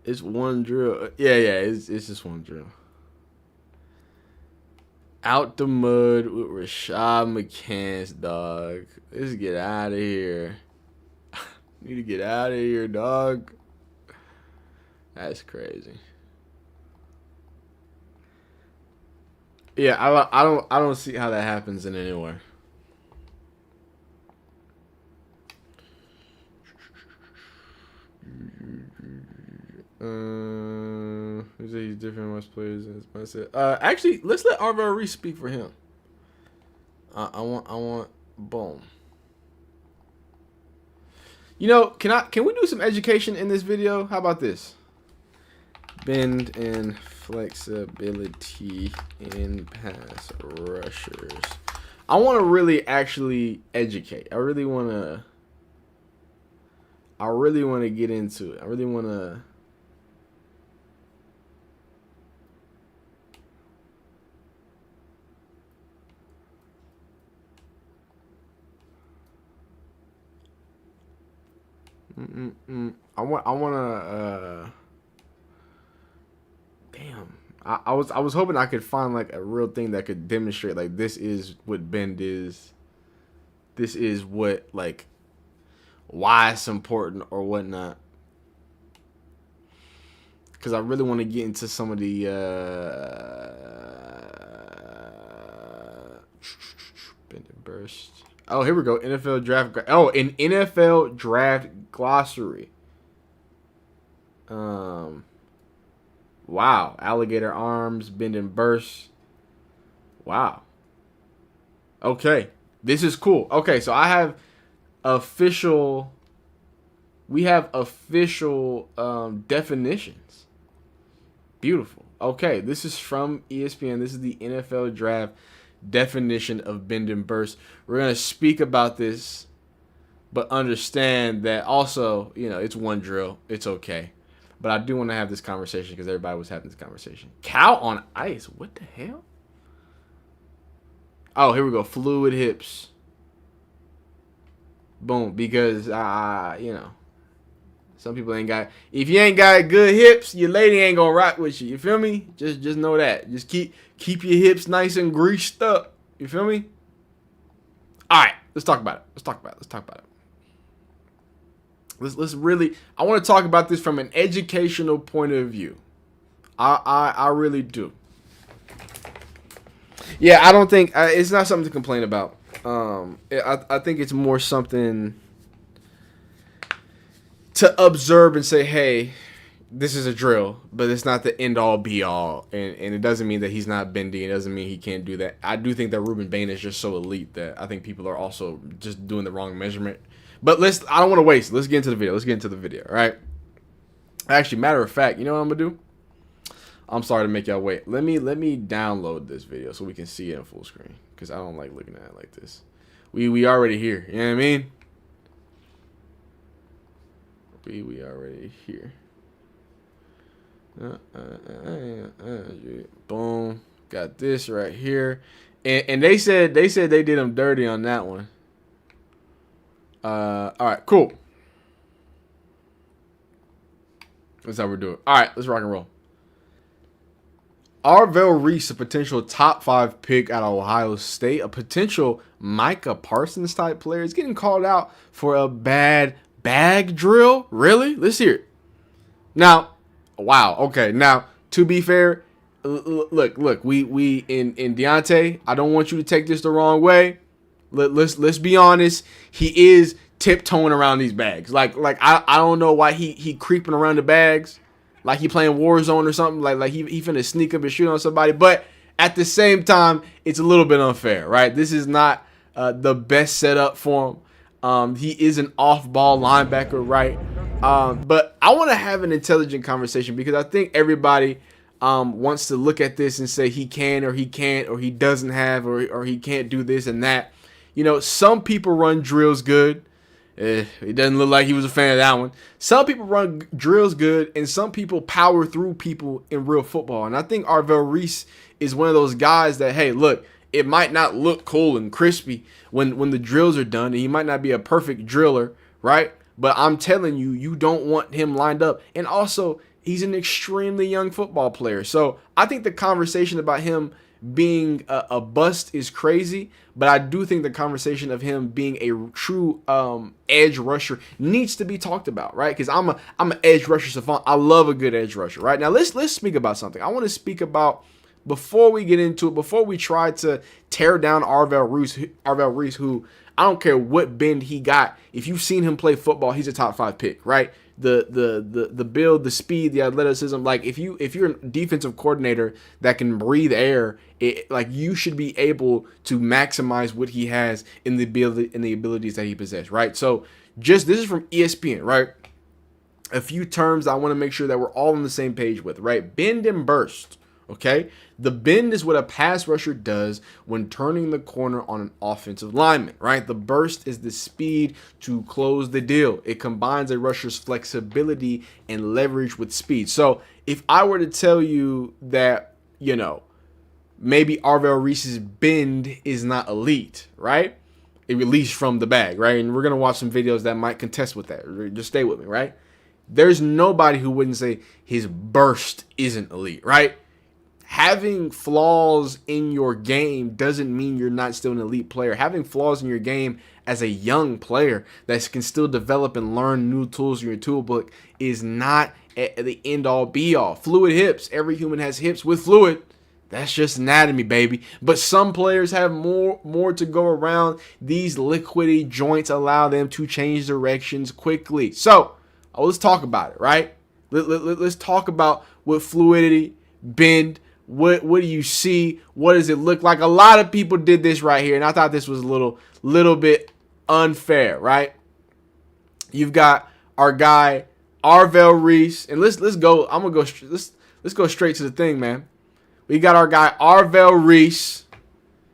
Speaker 1: It's one drill. Yeah. It's just one drill. Out the mud with Rashad McCants, dog. Let's get out of here. Need to get out of here, dog. That's crazy. Yeah, I don't see how that happens in anywhere. He's different most players in his mindset. Actually, let's let Arvel Reese speak for him. I want boom. You know, can we do some education in this video? How about this? Bend and flexibility in pass rushers. I want to really actually educate. I really want to get into it. I really want to. I want to. Damn. I was hoping I could find like a real thing that could demonstrate like this is what bend is. This is what like why it's important or whatnot. Because I really want to get into some of the bend and burst. Oh, here we go. NFL draft. Oh, an NFL draft glossary. Wow. Alligator arms, bend and burst. Wow. Okay. This is cool. Okay, so I have official. We have official definitions. Beautiful. Okay, this is from ESPN. This is the NFL draft definition of bend and burst. We're going to speak about this, but understand that also, you know, it's one drill. It's okay. But I do want to have this conversation because everybody was having this conversation. Cow on ice. What the hell? Oh, here we go. Fluid hips. Boom. Because, you know, some people ain't got. If you ain't got good hips, your lady ain't gonna rock with you. You feel me? Just know that. Just keep your hips nice and greased up. You feel me? All right. Let's talk about it. Let's really. I want to talk about this from an educational point of view. I really do. Yeah, I don't think it's not something to complain about. I think it's more something to observe and say, hey, this is a drill, but it's not the end all be all, and it doesn't mean that he's not bendy. It doesn't mean he can't do that. I do think that Ruben Bain is just so elite that I think people are also just doing the wrong measurement. But I don't want to waste. Let's get into the video. All right. Actually, matter of fact, you know what I'm gonna do? I'm sorry to make y'all wait. Let me download this video so we can see it in full screen, because I don't like looking at it like this. We already here. You know what I mean? We already here. Boom. Got this right here. And they said they did him dirty on that one. All right, cool. That's how we're doing. All right, let's rock and roll. Arvel Reese, a potential top 5 pick out of Ohio State, a potential Micah Parsons type player, is getting called out for a bad bag drill. Really? Let's hear it. Now, wow. Okay. Now, to be fair, look. We in Deontay. I don't want you to take this the wrong way. Let's be honest. He is tiptoeing around these bags. Like I don't know why he creeping around the bags. Like he playing Warzone or something. Like he finna sneak up and shoot on somebody. But at the same time, it's a little bit unfair, right? This is not the best setup for him. He is an off-ball linebacker, right? But I want to have an intelligent conversation, because I think everybody wants to look at this and say he can or he can't, or he doesn't have, or he can't do this and that. You know, some people run drills good. It doesn't look like he was a fan of that one. Some people run drills good, and some people power through people in real football. And I think Arvel Reese is one of those guys that, hey, look, it might not look cool and crispy when the drills are done, and he might not be a perfect driller, right? But I'm telling you, you don't want him lined up. And also, he's an extremely young football player. So I think the conversation about him being a bust is crazy, but I do think the conversation of him being a true edge rusher needs to be talked about, right? Because I'm an edge rusher savant. I love a good edge rusher, right? Now let's speak about something. I want to speak about, before we get into it, before we try to tear down Arvel Reese, who I don't care what bend he got. If you've seen him play football, he's a top 5 pick, right? The build, the speed, the athleticism. Like if you're a defensive coordinator that can breathe air, like you should be able to maximize what he has in the abilities that he possesses, right? So this is from ESPN, right? A few terms I want to make sure that we're all on the same page with, right? Bend and burst. Okay, the bend is what a pass rusher does when turning the corner on an offensive lineman, right? The burst is the speed to close the deal. It combines a rusher's flexibility and leverage with speed. So if I were to tell you that, you know, maybe Arvel Reese's bend is not elite, right? It released from the bag, right? And we're going to watch some videos that might contest with that. Just stay with me, right? There's nobody who wouldn't say his burst isn't elite, right? Having flaws in your game doesn't mean you're not still an elite player. Having flaws in your game as a young player that can still develop and learn new tools in your toolbook is not the end-all, be-all. Fluid hips. Every human has hips with fluid. That's just anatomy, baby. But some players have more to go around. These liquidy joints allow them to change directions quickly. So let's talk about it, right? Let's talk about what fluidity, bend. What do you see? What does it look like? A lot of people did this right here, and I thought this was a little bit unfair, right? You've got our guy Arvel Reese, and let's go. I'm gonna go. Let's go straight to the thing, man. We got our guy Arvel Reese.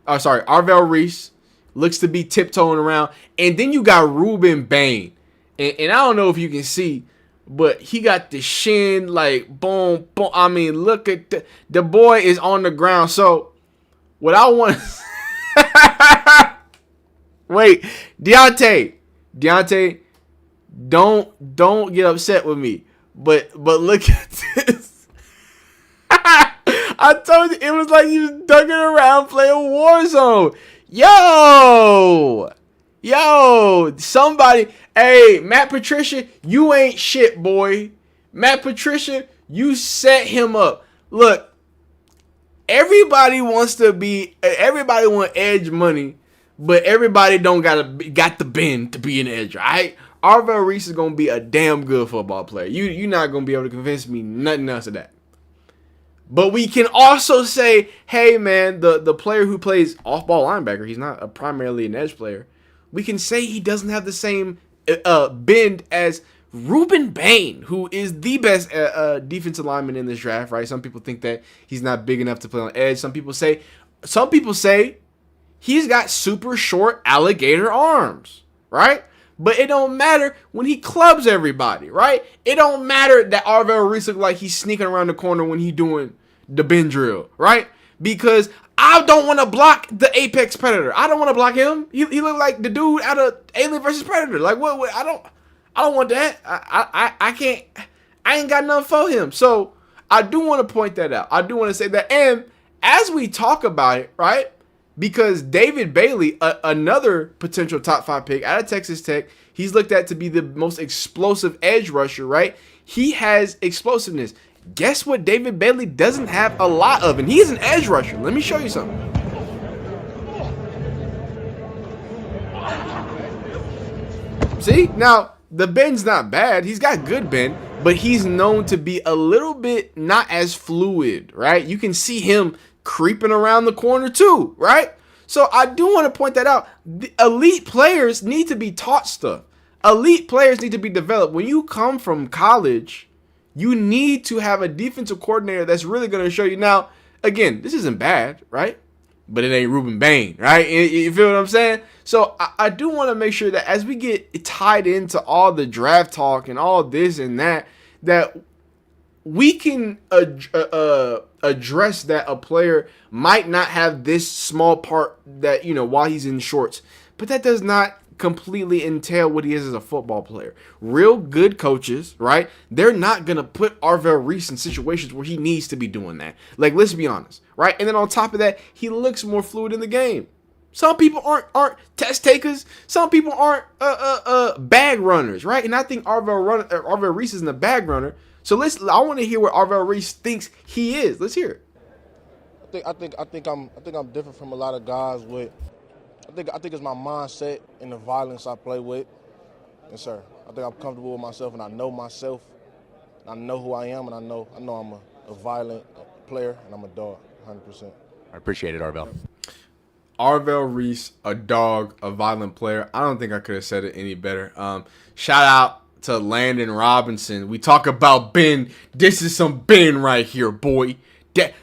Speaker 1: Arvel Reese looks to be tiptoeing around, and then you got Ruben Bain, and I don't know if you can see, but he got the shin, like, boom, boom. I mean, look at the boy is on the ground. So, what I want... Wait, Deontay, don't get upset with me. But look at this. I told you, it was like he was ducking around playing Warzone. Yo, somebody... Hey, Matt Patricia, you ain't shit, boy. Matt Patricia, you set him up. Look, everybody want edge money, but everybody don't got the bend to be an edge, right? Arvel Reese is gonna be a damn good football player. You're not gonna be able to convince me nothing else of that. But we can also say, hey man, the player who plays off-ball linebacker, he's not primarily an edge player. We can say he doesn't have the same bend as Ruben Bain, who is the best defensive lineman in this draft, right? Some people think that he's not big enough to play on edge. Some people say he's got super short alligator arms, right? But it don't matter when he clubs everybody, right? It don't matter that Arvel Reese look like he's sneaking around the corner when he doing the bend drill, right? Because I don't want to block the apex predator. I don't want to block him. He look like the dude out of Alien vs Predator. Like what? I don't want that. I can't. I ain't got nothing for him. So I do want to point that out. I do want to say that. And as we talk about it, right? Because David Bailey, another potential top 5 pick out of Texas Tech, he's looked at to be the most explosive edge rusher, right? He has explosiveness. Guess what David Bailey doesn't have a lot of? And he's an edge rusher. Let me show you something. See? Now, the bend's not bad. He's got good bend, but he's known to be a little bit not as fluid, right? You can see him creeping around the corner too, right? So I do want to point that out. The elite players need to be taught stuff. Elite players need to be developed. When you come from college, you need to have a defensive coordinator that's really going to show you. Now, again, this isn't bad, right? But it ain't Ruben Bain, right? You feel what I'm saying? So I do want to make sure that as we get tied into all the draft talk and all this and that we can address that a player might not have this small part that, while he's in shorts. But that does not completely entail what he is as a football player. Real good coaches, right? They're not going to put Arvel Reese in situations where he needs to be doing that. Like, let's be honest, right? And then on top of that, he looks more fluid in the game. Some people aren't test takers. Some people aren't bag runners, right? And I think Arvel Reese isn't a bag runner. So I want to hear what Arvel Reese thinks he is. Let's hear it.
Speaker 13: I think I'm different from a lot of guys with. I think it's my mindset and the violence I play with. Yes, sir. I think I'm comfortable with myself and I know myself. I know who I am and I know I'm a violent player and I'm a dog, 100%.
Speaker 14: I appreciate it, Arvel.
Speaker 1: Arvel Reese, a dog, a violent player. I don't think I could have said it any better. Shout out to Landon Robinson. We talk about Ben. This is some Ben right here, boy.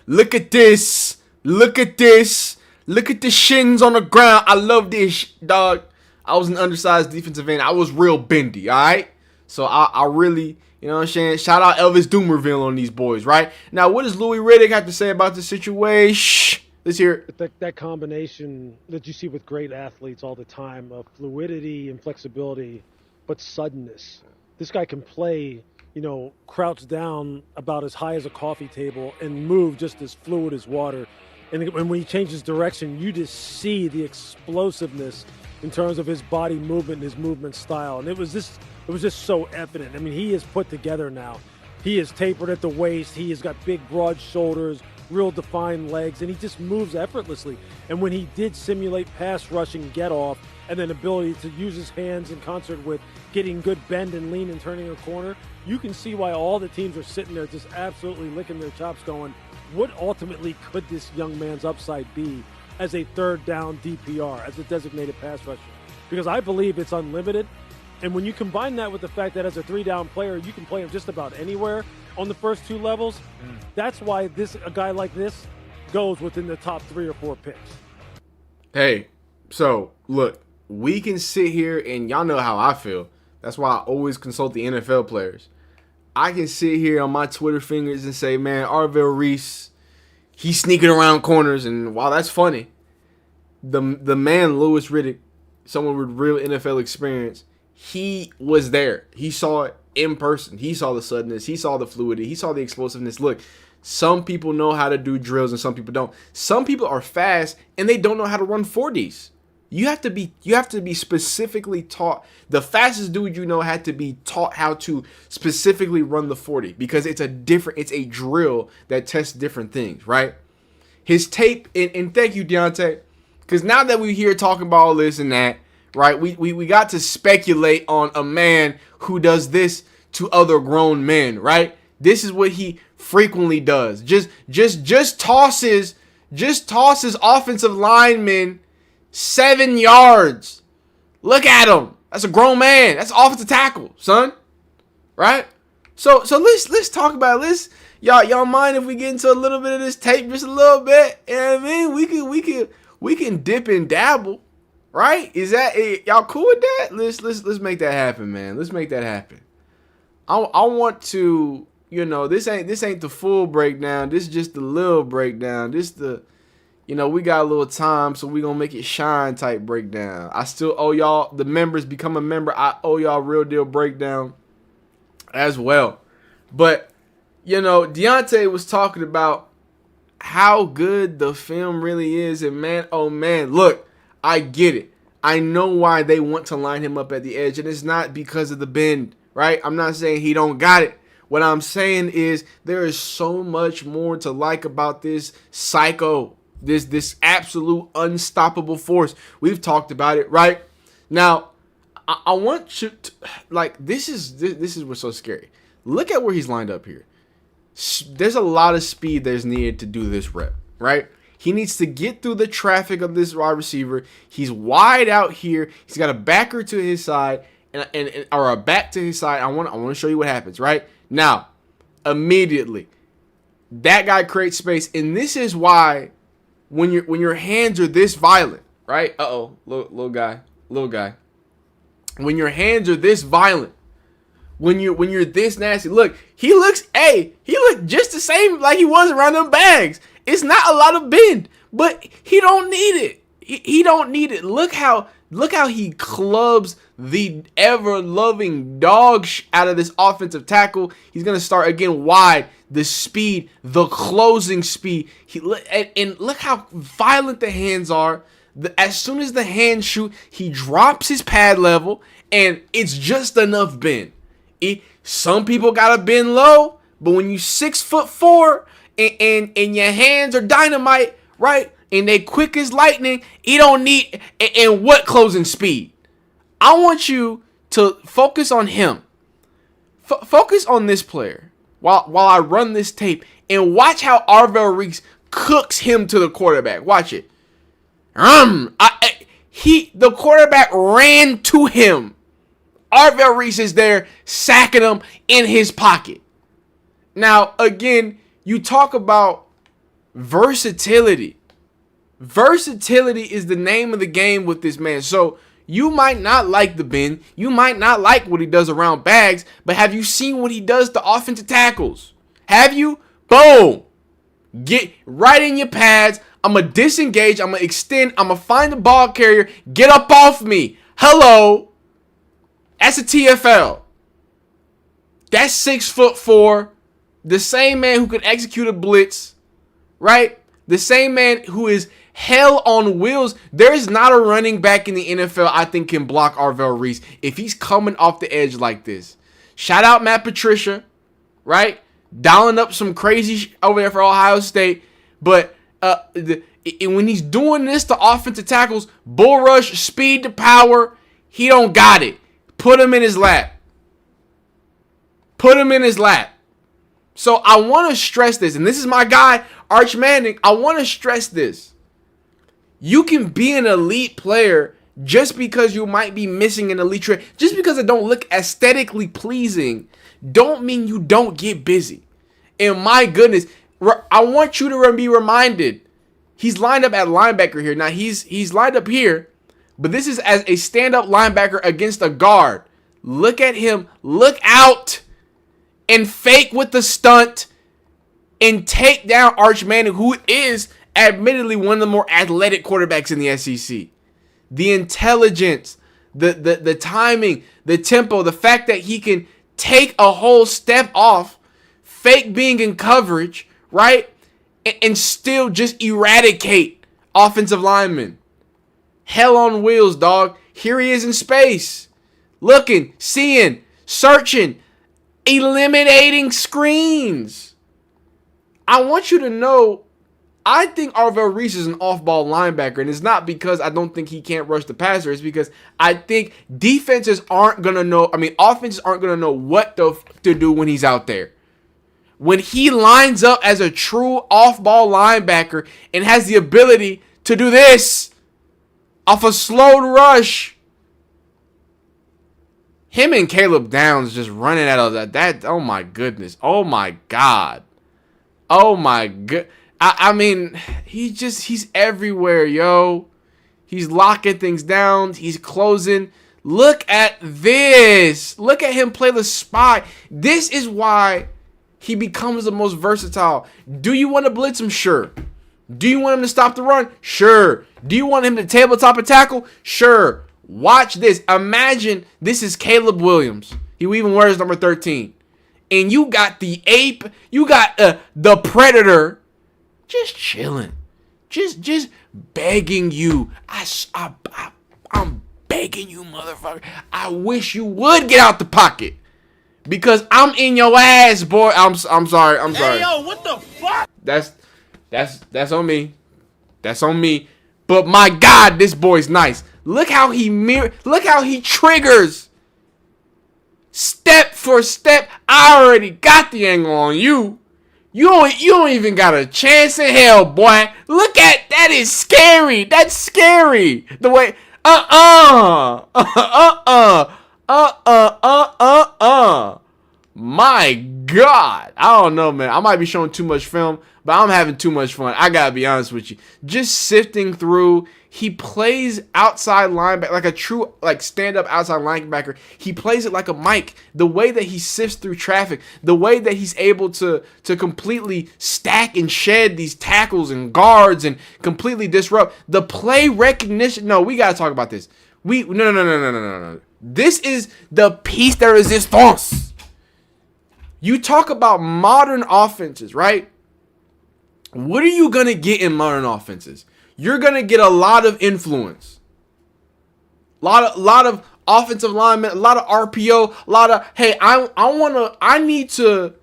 Speaker 1: Look at this. Look at this. Look at the shins on the ground. I love this, dog. I was an undersized defensive end. I was real bendy, all right? So I really, you know what I'm saying? Shout out Elvis Doomerville on these boys, right? Now, what does Louis Riddick have to say about the situation? Let's hear it.
Speaker 15: That combination that you see with great athletes all the time of fluidity and flexibility, but suddenness. This guy can play, crouch down about as high as a coffee table and move just as fluid as water. And when he changes direction, you just see the explosiveness in terms of his body movement and his movement style. And it was just so evident. I mean, he is put together now. He is tapered at the waist. He has got big, broad shoulders, real defined legs, and he just moves effortlessly. And when he did simulate pass rushing get off and then ability to use his hands in concert with getting good bend and lean and turning a corner, you can see why all the teams are sitting there just absolutely licking their chops going, what ultimately could this young man's upside be as a third down DPR, as a designated pass rusher? Because I believe it's unlimited. And when you combine that with the fact that as a 3-down player, you can play him just about anywhere on the first 2 levels, that's why a guy like this goes within the top 3 or 4 picks.
Speaker 1: Hey, so look, we can sit here and y'all know how I feel. That's why I always consult the NFL players. I can sit here on my Twitter fingers and say, man, Arvel Reese, he's sneaking around corners, and while that's funny, the man Louis Riddick, someone with real NFL experience, he was there. He saw it in person. He saw the suddenness. He saw the fluidity. He saw the explosiveness. Look, some people know how to do drills and some people don't. Some people are fast and they don't know how to run 40s. You have to be specifically taught. The fastest dude had to be taught how to specifically run the 40 because it's a drill that tests different things, right? His tape, and thank you, Deontay, because now that we're here talking about all this and that, right, we got to speculate on a man who does this to other grown men, right? This is what he frequently does. Just tosses offensive linemen 7 yards. Look at him. That's a grown man. That's offensive tackle, son. right? So let's talk about it. Y'all mind if we get into a little bit of this tape, just a little bit? You know what I mean? We can dip and dabble, right? Is that y'all cool with that? Let's make that happen, man. Let's make that happen. I want to, this ain't the full breakdown. This is just the little breakdown. We got a little time, so we gonna make it shine type breakdown. I still owe y'all, the members, become a member. I owe y'all real deal breakdown as well. But, Deontay was talking about how good the film really is. And man, oh man, look, I get it. I know why they want to line him up at the edge. And it's not because of the bend, right? I'm not saying he don't got it. What I'm saying is there is so much more to like about this psycho, this absolute unstoppable force. We've talked about it, right? Now, I want you to, this is what's so scary. Look at where he's lined up here. There's a lot of speed that's needed to do this rep, right? He needs to get through the traffic of this wide receiver. He's wide out here. He's got a backer to his side or a back to his side. I want to show you what happens, right? Now, immediately, that guy creates space, and this is why when your hands are this violent, right? Little guy. When your hands are this violent, when you're this nasty, look, he looked just the same like he was around them bags. It's not a lot of bend, but he don't need it. He don't need it. Look how he clubs the ever-loving dog out of this offensive tackle. He's gonna start again wide. The speed, the closing speed. And look how violent the hands are. As soon as the hands shoot, he drops his pad level, and it's just enough bend. Some people gotta bend low, but when you 6'4" and your hands are dynamite, right? And they quick as lightning, you don't need. And what closing speed? I want you to focus on him. Focus on this player while I run this tape, and watch how Arvel Reese cooks him to the quarterback. Watch it. The quarterback ran to him. Arvel Reese is there sacking him in his pocket. Now, again, you talk about versatility. Versatility is the name of the game with this man. So you might not like the bend. You might not like what he does around bags. But have you seen what he does to offensive tackles? Have you? Boom. Get right in your pads. I'm going to disengage. I'm going to extend. I'm going to find the ball carrier. Get up off me. Hello. That's a TFL. That's 6'4". The same man who can execute a blitz, right? The same man who is hell on wheels. There is not a running back in the NFL I think can block Arvel Reese if he's coming off the edge like this. Shout out Matt Patricia, right? Dialing up some crazy over there for Ohio State. But when he's doing this to offensive tackles, bull rush, speed to power, he don't got it. Put him in his lap. Put him in his lap. So I want to stress this, and this is my guy, Arch Manning. I want to stress this. You can be an elite player just because you might be missing an elite trait. Just because it don't look aesthetically pleasing, don't mean you don't get busy. And my goodness, I want you to be reminded, he's lined up at linebacker here. Now, he's lined up here, but this is as a stand-up linebacker against a guard. Look at him. Look out. And fake with the stunt and take down Arch Manning, who is admittedly one of the more athletic quarterbacks in the SEC. The intelligence, the timing, the tempo, the fact that he can take a whole step off, fake being in coverage, right? And still just eradicate offensive linemen. Hell on wheels, dog. Here he is in space. Looking, seeing, searching, eliminating screens. I want you to know, I think Arvel Reese is an off-ball linebacker, and it's not because I don't think he can't rush the passer. It's because I think offenses aren't going to know what to do when he's out there. When he lines up as a true off-ball linebacker and has the ability to do this off a slowed rush, him and Caleb Downs just running out of that. Oh my goodness. Oh my God. Oh my good. I mean, he's everywhere, yo. He's locking things down. He's closing. Look at this. Look at him play the spy. This is why he becomes the most versatile. Do you want to blitz him? Sure. Do you want him to stop the run? Sure. Do you want him to tabletop a tackle? Sure. Watch this. Imagine this is Caleb Williams. He even wears number 13. And you got the ape. You got the predator. Just chilling. Just begging you. I'm begging you, motherfucker. I wish you would get out the pocket. Because I'm in your ass, boy. I'm sorry.
Speaker 11: Hey, yo, what the fuck?
Speaker 1: That's on me. That's on me. But my God, this boy's nice. Look how he triggers. Step for step. I already got the angle on you. You don't even got a chance in hell, boy. Look at that is scary. That's scary. The way My God. I don't know, man. I might be showing too much film, but I'm having too much fun. I gotta be honest with you. Just sifting through. He plays outside linebacker, like a true stand-up outside linebacker. He plays it like a Mike. The way that he sifts through traffic, the way that he's able to completely stack and shed these tackles and guards and completely disrupt the play recognition. No, we gotta talk about this. No. This is the piece de resistance. You talk about modern offenses, right? What are you gonna get in modern offenses? You're going to get a lot of influence. A lot of offensive linemen, a lot of RPO, a lot of, hey, I need to,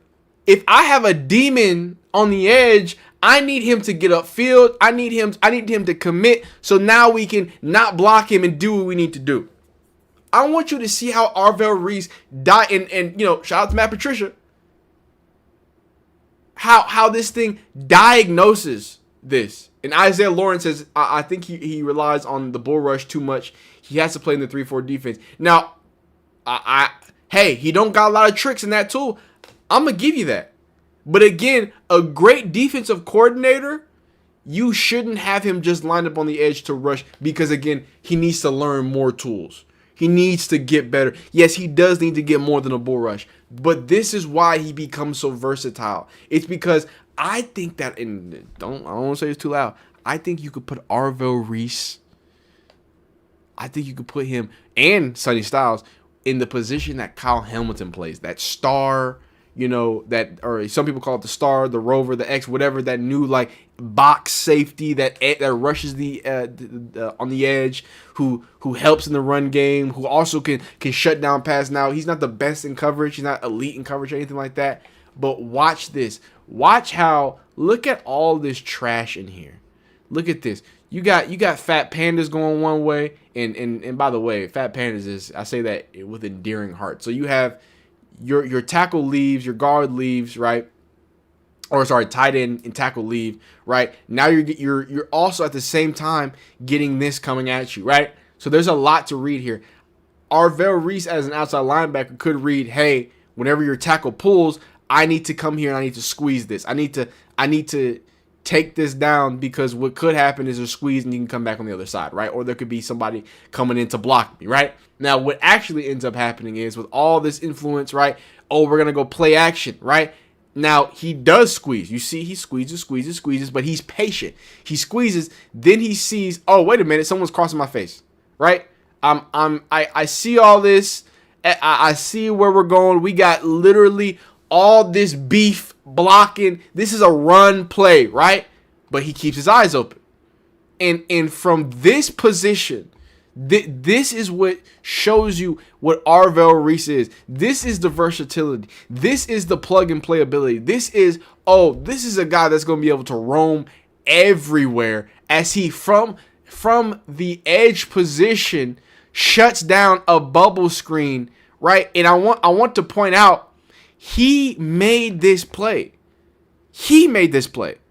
Speaker 1: if I have a demon on the edge, I need him to get upfield. I need him to commit so now we can not block him and do what we need to do. I want you to see how Arvel Reese and shout out to Matt Patricia. How this thing diagnoses this. And Isaiah Lawrence says, I think he relies on the bull rush too much. He has to play in the 3-4 defense. Now, hey, he don't got a lot of tricks in that tool. I'm going to give you that. But again, a great defensive coordinator, you shouldn't have him just lined up on the edge to rush because, again, he needs to learn more tools. He needs to get better. Yes, he does need to get more than a bull rush. But this is why he becomes so versatile. It's because I think that, and I don't want to say it's too loud. I think you could put Arvel Reese. I think you could put him and Sonny Styles in the position that Kyle Hamilton plays. That star, or some people call it the star, the rover, the X, whatever. That new box safety that rushes on the edge, who helps in the run game, who also can shut down pass. Now he's not the best in coverage. He's not elite in coverage or anything like that. But watch this. Watch look at all this trash in here. Look at this. You got Fat Pandas going one way, and by the way, Fat Pandas is, I say that with endearing heart. So you have your tackle leaves, your guard leaves, right? Or sorry, tight end and tackle leave, right? Now you're also at the same time getting this coming at you, right? So there's a lot to read here. Arvel Reese as an outside linebacker could read, hey, whenever your tackle pulls, I need to come here and I need to squeeze this. I need to take this down because what could happen is a squeeze and you can come back on the other side, right? Or there could be somebody coming in to block me, right? Now, what actually ends up happening is with all this influence, right? Oh, we're going to go play action, right? Now, he does squeeze. You see, he squeezes, but he's patient. He squeezes, then he sees, oh, wait a minute, someone's crossing my face, right? I see all this. I see where we're going. We got literally all this beef blocking. This is a run play, right? But he keeps his eyes open. And from this position, this is what shows you what Arvel Reese is. This is the versatility. This is the plug and play ability. This is a guy that's going to be able to roam everywhere as he from the edge position shuts down a bubble screen, right? And I want to point out, he made this play.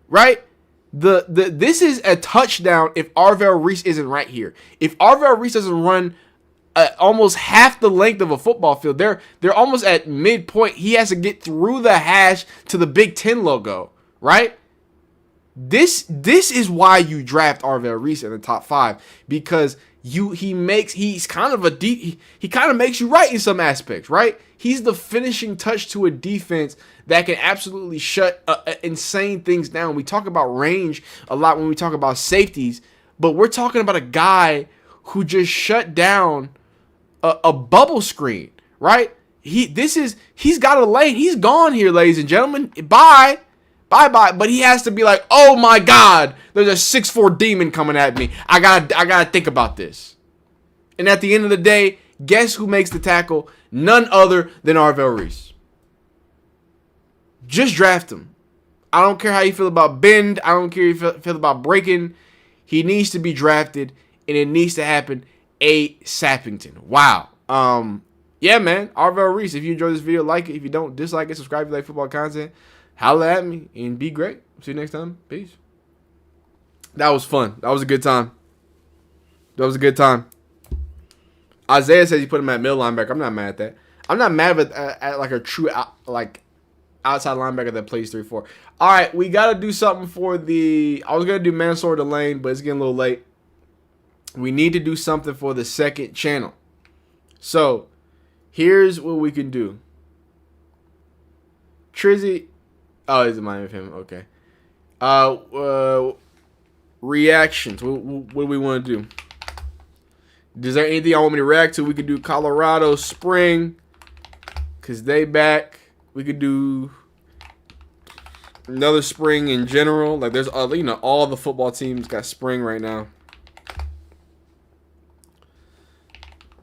Speaker 1: Right? This is a touchdown if Arvel Reese isn't right here. If Arvel Reese doesn't run almost half the length of a football field. They're almost at midpoint. He has to get through the hash to the Big Ten logo, right? This is why you draft Arvel Reese in the top 5, because he kind of makes you right in some aspects, right? He's the finishing touch to a defense that can absolutely shut insane things down. We talk about range a lot when we talk about safeties, but we're talking about a guy who just shut down a bubble screen, right? He's got a lane. He's gone here, ladies and gentlemen. Bye. But he has to be like, oh my God, there's a 6'4" demon coming at me. I gotta think about this. And at the end of the day, guess who makes the tackle? None other than Arvel Reese. Just draft him. I don't care how you feel about bend. I don't care how you feel about breaking. He needs to be drafted, and it needs to happen ASAPington. Wow. Yeah, man. Arvel Reese. If you enjoyed this video, like it. If you don't, dislike it. Subscribe if you like football content. Holla at me and be great. See you next time. Peace. That was fun. That was a good time. Isaiah says he put him at middle linebacker. I'm not mad at that. I'm not mad at like a true outside linebacker that plays 3-4. All right, we got to do something for the... I was going to do Mansour Delane, but it's getting a little late. We need to do something for the second channel. So, here's what we can do. Trizzy... Oh, is it mine of him? Okay. Reactions. What do we want to do? Is there anything y'all want me to react to? We could do Colorado Spring, because they back. We could do another spring in general. Like, there's, all the football teams got spring right now.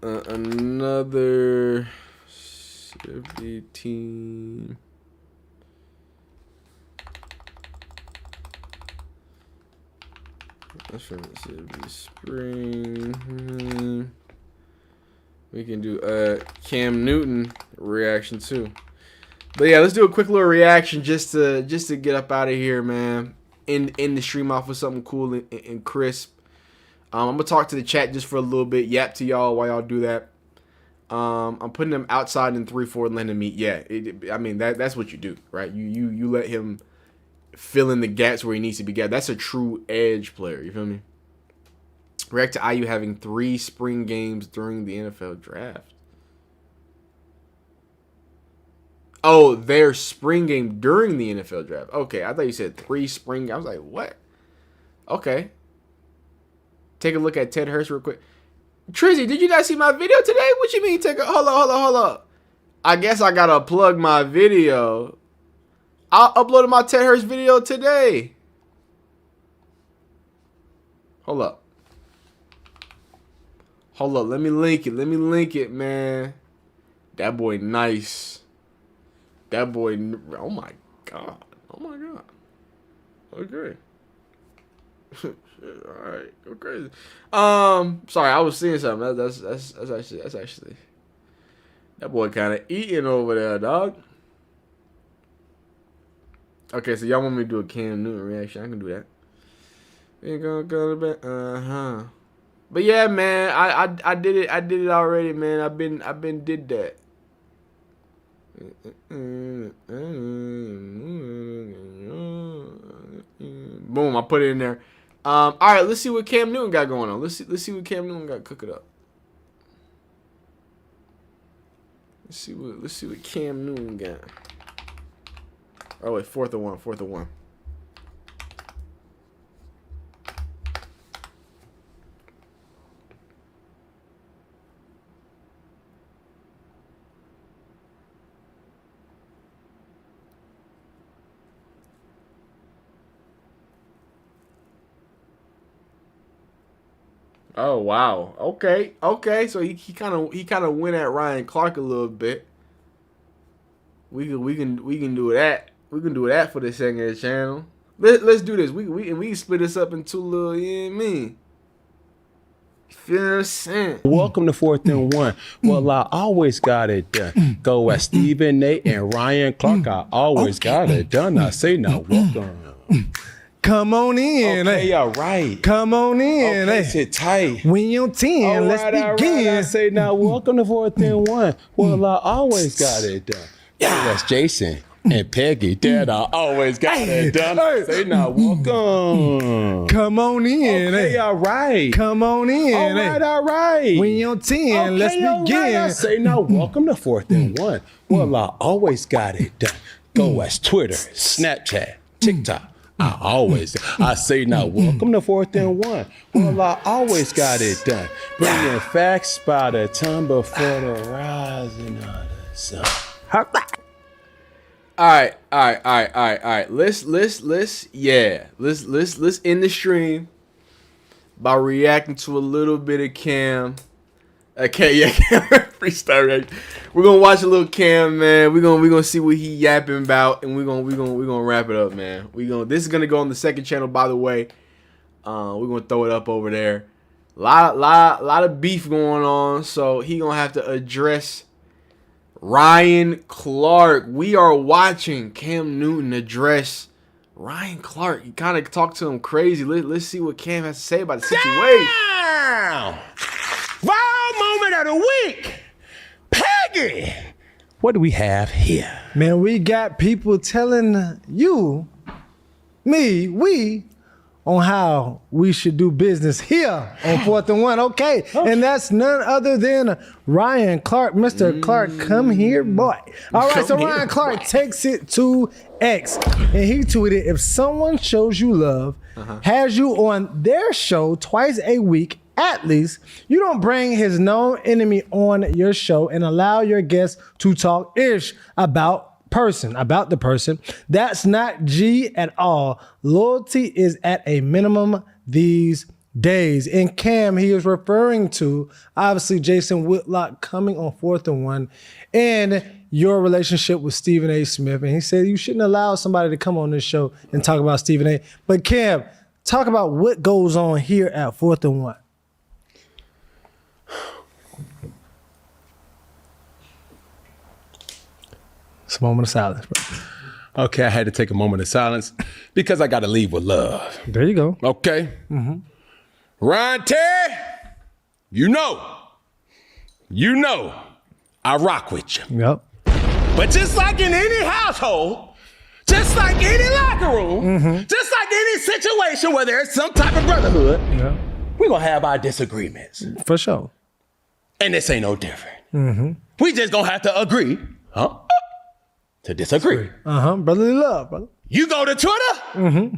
Speaker 1: Another team. That's from Mississippi Spring. We can do Cam Newton reaction too. But yeah, let's do a quick little reaction just to get up out of here, man. End the stream off with something cool and crisp. I'm gonna talk to the chat just for a little bit, yap to y'all while y'all do that. I'm putting him outside in 3-4 and letting him eat. Yeah, I mean that's what you do, right? You let him fill in the gaps where he needs to be gapped. That's a true edge player. You feel me? React to IU having 3 spring games during the NFL draft. Oh, their spring game during the NFL draft. Okay, I thought you said 3 spring. I was like, what? Okay. Take a look at Ted Hurst real quick. Trizzy, did you not see my video today? What you mean take a... Hold up. I guess I gotta plug my video. I uploaded my Ted Hurst video today. Hold up. Let me link it, man. That boy nice. That boy, oh my God. Okay. Shit, all right, go crazy. Sorry, I was seeing something. That's actually that boy kind of eating over there, dog. Okay, so y'all want me to do a Cam Newton reaction? I can do that. Ain't gonna go to bed. But yeah, man, I did it. I did it already, man. I've been did that. Boom, I put it in there. All right, let's see what Cam Newton got going on. Let's see what Cam Newton got cooking up. Let's see what Cam Newton got. Oh wait, 4th and 1. Oh wow. Okay. So he kind of went at Ryan Clark a little bit. We can do that. We can do that for the second channel. Let's do this. We can split this up into little, you know what I mean? Feel what I'm saying?
Speaker 14: Welcome to 4th and 1. Well, I always got it done. Go at Stephen A. and Ryan Clark. I always got it done. I say now, welcome.
Speaker 16: Come on in.
Speaker 14: Okay, all right.
Speaker 16: Come on in.
Speaker 14: Okay, sit tight.
Speaker 16: When you're 10, let's begin.
Speaker 14: I say now, welcome to 4th and 1. Well, I always got it done. Yeah. That's Jason and Peggy. Dad, I always got it done. Say now, welcome.
Speaker 16: Come on in.
Speaker 14: Okay, all right.
Speaker 16: Come on in.
Speaker 14: All right.
Speaker 16: When you're 10, let's begin.
Speaker 14: I say now, welcome to 4th and 1. Well, I always got it done. Go as Twitter, Snapchat, TikTok. I say now, welcome to 4th and 1. Well, I always got it done. Bringing facts by the time before the rising of the sun.
Speaker 1: All right. Let's end the stream by reacting to a little bit of Cam. Cam freestyle reaction. We're gonna watch a little Cam, man. We're gonna see what he yapping about, and we're gonna wrap it up, man. This is gonna go on the second channel, by the way. We're gonna throw it up over there. Lot of beef going on, so he gonna have to address Ryan Clark. We are watching Cam Newton address Ryan Clark. He kind of talked to him crazy. Let's see what Cam has to say about the situation.
Speaker 14: Damn! Viral moment of the week. Peggy, what do we have here?
Speaker 16: Man, we got people telling you, we, on how we should do business here on 4th and 1. Okay. And that's none other than Ryan Clark. Mr. Clark, come here, boy. All right, so Ryan Clark takes it to X. And he tweeted, if someone shows you love, has you on their show twice a week, at least, you don't bring his known enemy on your show and allow your guests to talk ish about the person. That's not G at all. Loyalty is at a minimum these days. In Cam, he is referring to, obviously, Jason Whitlock coming on 4th and 1 and your relationship with Stephen A. Smith. And he said you shouldn't allow somebody to come on this show and talk about Stephen A. But Cam, talk about what goes on here at 4th and 1. It's a moment of silence, bro.
Speaker 14: Okay, I had to take a moment of silence because I got to leave with love.
Speaker 16: There you go.
Speaker 14: Okay. Ryan Terry, you know, I rock with you.
Speaker 16: Yep.
Speaker 14: But just like in any household, just like any locker room, just like any situation where there's some type of brotherhood, we're going to have our disagreements.
Speaker 16: For sure.
Speaker 14: And this ain't no different. We just going to have to agree, to disagree.
Speaker 16: Brotherly love, brother.
Speaker 14: You go to Twitter,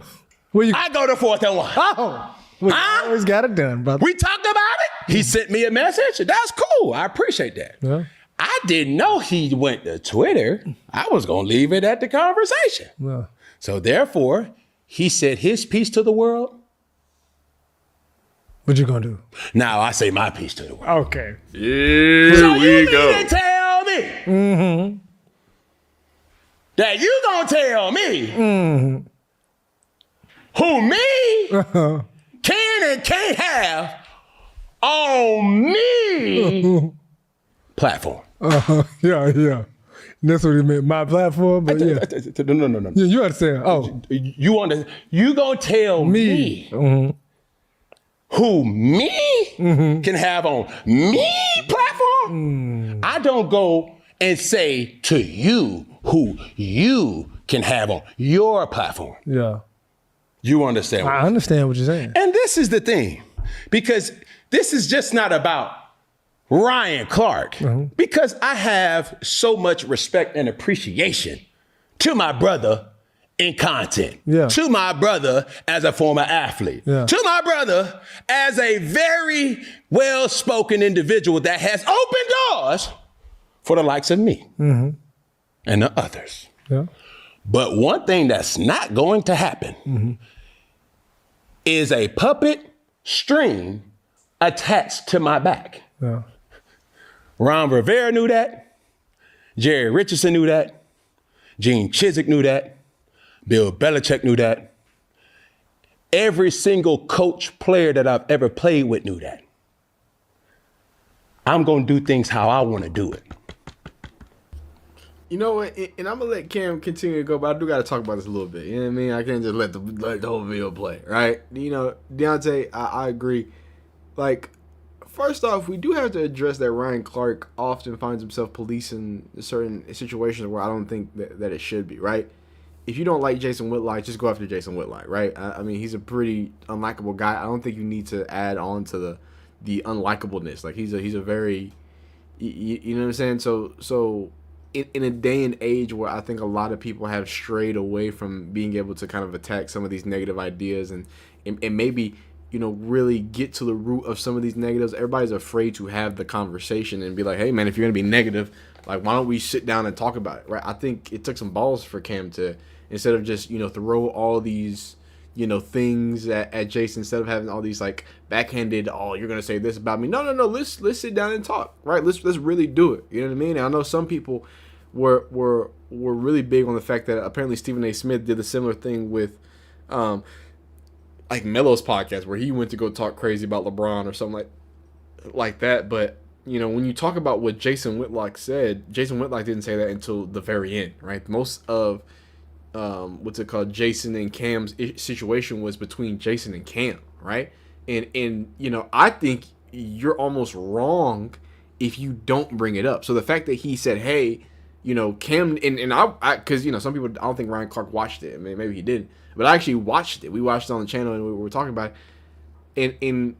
Speaker 14: I go to 4th and 1.
Speaker 16: Oh, we always got it done, brother.
Speaker 14: We talked about it. He sent me a message. That's cool. I appreciate that.
Speaker 16: Yeah.
Speaker 14: I didn't know he went to Twitter. I was going to leave it at the conversation.
Speaker 16: Yeah.
Speaker 14: So therefore, he said his piece to the world.
Speaker 16: What you going to do?
Speaker 14: Now I say my piece to the world.
Speaker 16: Okay.
Speaker 1: Here
Speaker 14: so
Speaker 1: we
Speaker 14: you
Speaker 1: go.
Speaker 14: mean to tell me that you going to tell me who me can and can't have on me platform.
Speaker 16: Yeah. That's what he meant. My platform, but yeah.
Speaker 14: No.
Speaker 16: Yeah, you understand. Oh.
Speaker 14: You gonna tell me who me can have on me platform? I don't go and say to you who you can have on your platform.
Speaker 16: Yeah.
Speaker 14: You understand what
Speaker 16: I understand what you're saying.
Speaker 14: And this is the thing, because this is just not about Ryan Clark, because I have so much respect and appreciation to my brother in content, to my brother as a former athlete, to my brother as a very well-spoken individual that has opened doors for the likes of me and the others.
Speaker 16: Yeah.
Speaker 14: But one thing that's not going to happen is a puppet string attached to my back.
Speaker 16: Yeah.
Speaker 14: Ron Rivera knew that. Jerry Richardson knew that. Gene Chizik knew that. Bill Belichick knew that. Every single coach player that I've ever played with knew that. I'm going to do things how I want to do it.
Speaker 1: You know what? And I'm gonna let Cam continue to go, but I do gotta talk about this a little bit. You know what I mean? I can't just let the whole video play, right? You know, Deontay, I agree. Like, first off, we do have to address that Ryan Clark often finds himself policing certain situations where I don't think that it should be, right? If you don't like Jason Whitlock, just go after Jason Whitlock, right? I mean, he's a pretty unlikable guy. I don't think you need to add on to the unlikableness. Like, he's a very, you know what I'm saying? So in a day and age where I think a lot of people have strayed away from being able to kind of attack some of these negative ideas and maybe, you know, really get to the root of some of these negatives, everybody's afraid to have the conversation and be like, hey, man, if you're going to be negative, like, why don't we sit down and talk about it, right? I think it took some balls for Cam to, instead of just, you know, throw all these, you know, things at Jason, instead of having all these, like, backhanded, oh, you're going to say this about me. No, let's sit down and talk, right? Let's really do it. You know what I mean? And I know some people were really big on the fact that apparently Stephen A. Smith did a similar thing with like Melo's podcast, where he went to go talk crazy about LeBron or something like that. But, you know, when you talk about what Jason Whitlock said, Jason Whitlock didn't say that until the very end, right? Most of what's it called, Jason and Cam's situation was between Jason and Cam, right? And you know, I think you're almost wrong if you don't bring it up. So the fact that he said, hey, you know, Cam, and I because, you know, some people, I don't think Ryan Clark watched it. I mean, maybe he did, but I actually watched it. We watched it on the channel and we were talking about it. And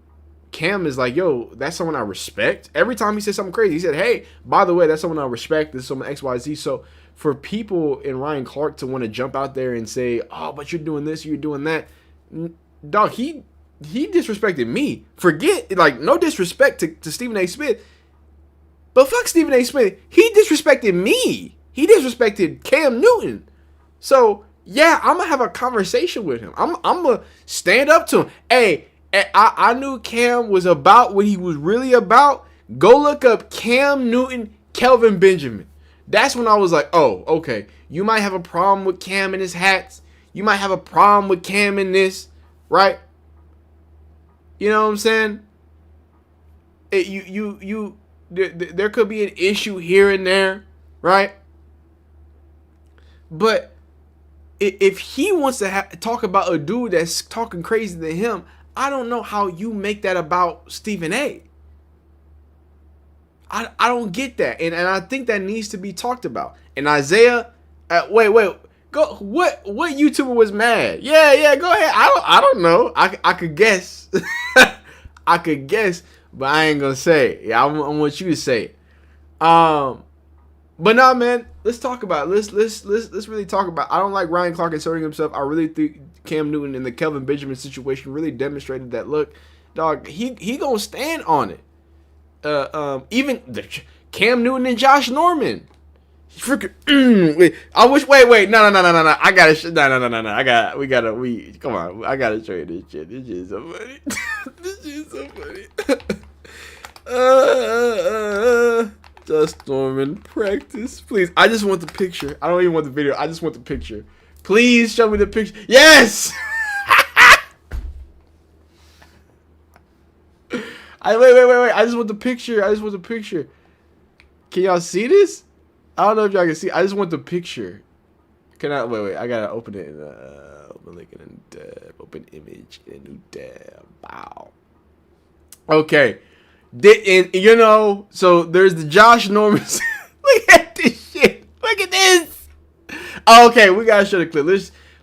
Speaker 1: Cam is like, yo, that's someone I respect. Every time he said something crazy, he said, hey, by the way, that's someone I respect. This is someone XYZ. So for people in Ryan Clark to want to jump out there and say, oh, but you're doing this, you're doing that, dog, he disrespected me. Forget, like, no disrespect to Stephen A. Smith. But fuck Stephen A. Smith. He disrespected me. He disrespected Cam Newton. So, yeah, I'm going to have a conversation with him. I'm going to stand up to him. Hey, I knew Cam was about what he was really about. Go look up Cam Newton, Kelvin Benjamin. That's when I was like, oh, okay. You might have a problem with Cam and his hats. You might have a problem with Cam in this, right? You know what I'm saying? There could be an issue here and there, right? But if he wants to talk about a dude that's talking crazy to him, I don't know how you make that about Stephen A. I don't get that, and I think that needs to be talked about. And Isaiah, wait, go. What YouTuber was mad? Yeah, go ahead. I don't know. I could guess. I could guess, but I ain't gonna say it. Yeah, I want you to say it. But nah, man, let's talk about it. Let's really talk about it. I don't like Ryan Clark inserting himself. I really think Cam Newton in the Kelvin Benjamin situation really demonstrated that. Look, dog, he gonna stand on it. Even Cam Newton and Josh Norman. Freaking, I wish. Wait. No. I gotta. No. Come on. I gotta show you this shit. This shit is so funny. This shit is so funny. Josh Norman practice, please. I just want the picture. I don't even want the video. I just want the picture. Please show me the picture. Yes. Wait. I just want the picture. Can y'all see this? I don't know if y'all can see. I just want the picture. Can I? Wait. I gotta open it. Open link in a tab. Open image in a new tab. Wow. Okay. And you know, so there's the Josh Norman. Look at this shit. Look at this. Okay, we gotta show the clip.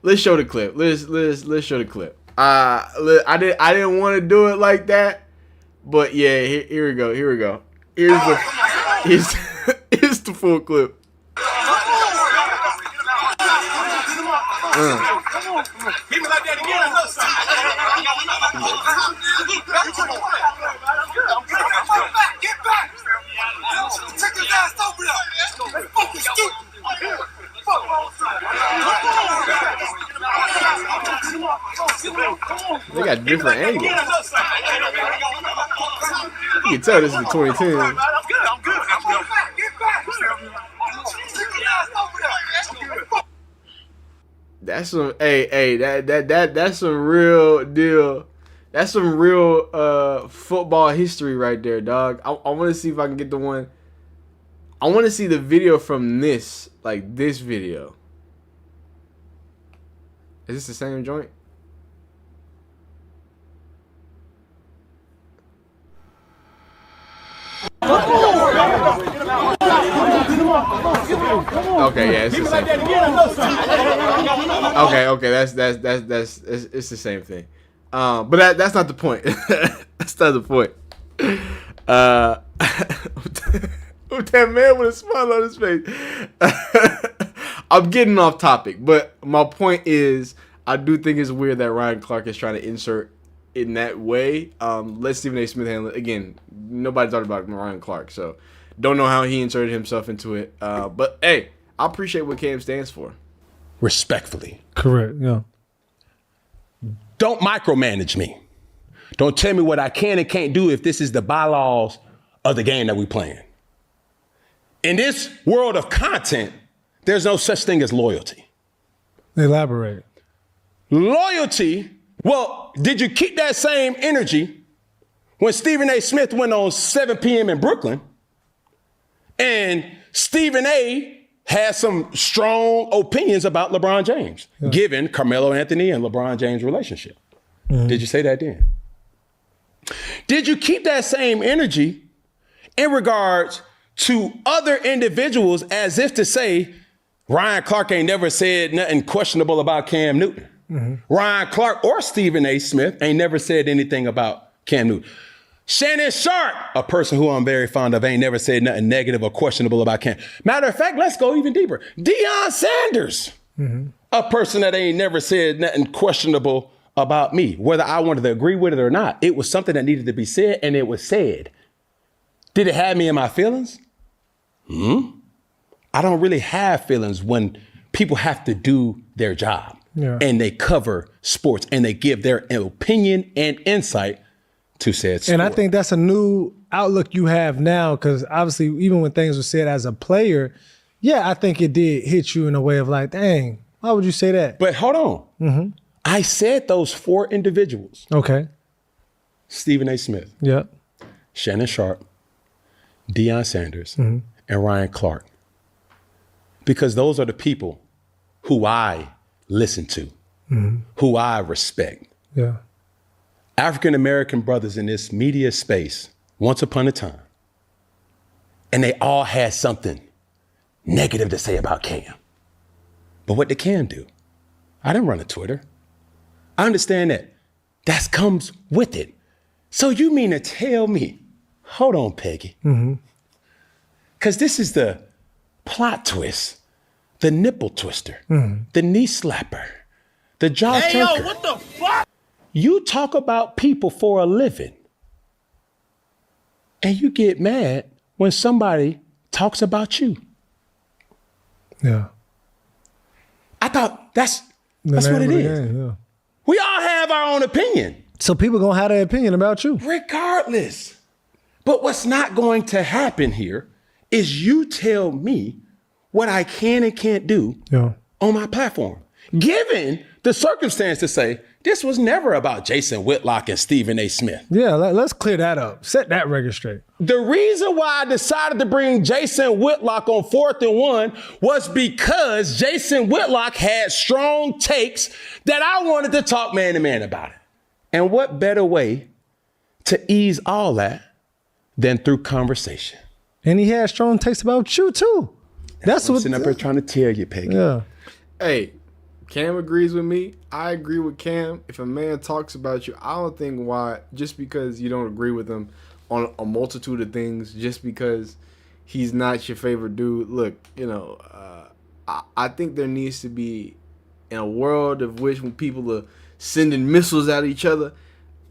Speaker 1: Let's show the clip. Let's show the clip. I didn't want to do it like that. But yeah, here we go. Here's the full clip. They got different angles. You can tell this is the 2010. That's some that's some real deal. That's some real football history right there, dog. I want to see if I can get the one. I want to see the video from this, like this video. Is this the same joint? Okay, yeah, it's the same thing. Okay, that's it's the same thing. But that's not the point. That's not the point. With that man with a smile on his face. I'm getting off topic, but my point is, I do think it's weird that Ryan Clark is trying to insert in that way. Let Stephen A. Smith handle it. Again, nobody talked about Ryan Clark, so don't know how he inserted himself into it. But hey, I appreciate what Cam stands for.
Speaker 14: Respectfully.
Speaker 16: Correct, yeah.
Speaker 14: Don't micromanage me. Don't tell me what I can and can't do if this is the bylaws of the game that we playing. In this world of content, there's no such thing as loyalty.
Speaker 16: Elaborate.
Speaker 14: Loyalty, well, did you keep that same energy when Stephen A. Smith went on 7 p.m. in Brooklyn and Stephen A. had some strong opinions about LeBron James, given Carmelo Anthony and LeBron James' relationship? Did you say that then? Did you keep that same energy in regards to other individuals as if to say, Ryan Clark ain't never said nothing questionable about Cam Newton? Ryan Clark or Stephen A. Smith ain't never said anything about Cam Newton. Shannon Sharp, a person who I'm very fond of, ain't never said nothing negative or questionable about Cam. Matter of fact, let's go even deeper. Deion Sanders, a person that ain't never said nothing questionable about me, whether I wanted to agree with it or not. It was something that needed to be said, and it was said. Did it have me in my feelings? I don't really have feelings when people have to do their job and they cover sports and they give their opinion and insight to said sport.
Speaker 16: And I think that's a new outlook you have now, because obviously even when things were said as a player, I think it did hit you in a way of like, dang, why would you say that?
Speaker 14: But hold on. I said those 4 individuals.
Speaker 16: Okay.
Speaker 14: Stephen A. Smith.
Speaker 16: Yep.
Speaker 14: Shannon Sharp, Deion Sanders, and Ryan Clark. Because those are the people who I listen to, who I respect.
Speaker 16: Yeah.
Speaker 14: African-American brothers in this media space, once upon a time, and they all had something negative to say about Cam. But what did Cam do? I didn't run a Twitter. I understand that comes with it. So you mean to tell me, hold on, Peggy, because this is the plot twist, the nipple twister, the knee slapper, the jaw
Speaker 11: Hey,
Speaker 14: jerker.
Speaker 11: yo, what the fuck?
Speaker 14: You talk about people for a living, and you get mad when somebody talks about you.
Speaker 16: Yeah.
Speaker 14: I thought that's what it is. We all have our own opinion.
Speaker 16: So people gonna have their opinion about you.
Speaker 14: Regardless. But what's not going to happen here is you tell me what I can and can't do on my platform. Given the circumstance to say, this was never about Jason Whitlock and Stephen A. Smith.
Speaker 16: Yeah, let's clear that up. Set that record straight.
Speaker 14: The reason why I decided to bring Jason Whitlock on 4th and 1 was because Jason Whitlock had strong takes that I wanted to talk man to man about it. And what better way to ease all that than through conversation?
Speaker 16: And he had strong takes about you too. That's what I'm
Speaker 14: sitting up here trying to tell you, Peggy.
Speaker 16: Yeah.
Speaker 1: Hey, Cam agrees with me. I agree with Cam. If a man talks about you, I don't think why, just because you don't agree with him on a multitude of things, just because he's not your favorite dude. Look, I think there needs to be, in a world of which when people are sending missiles at each other,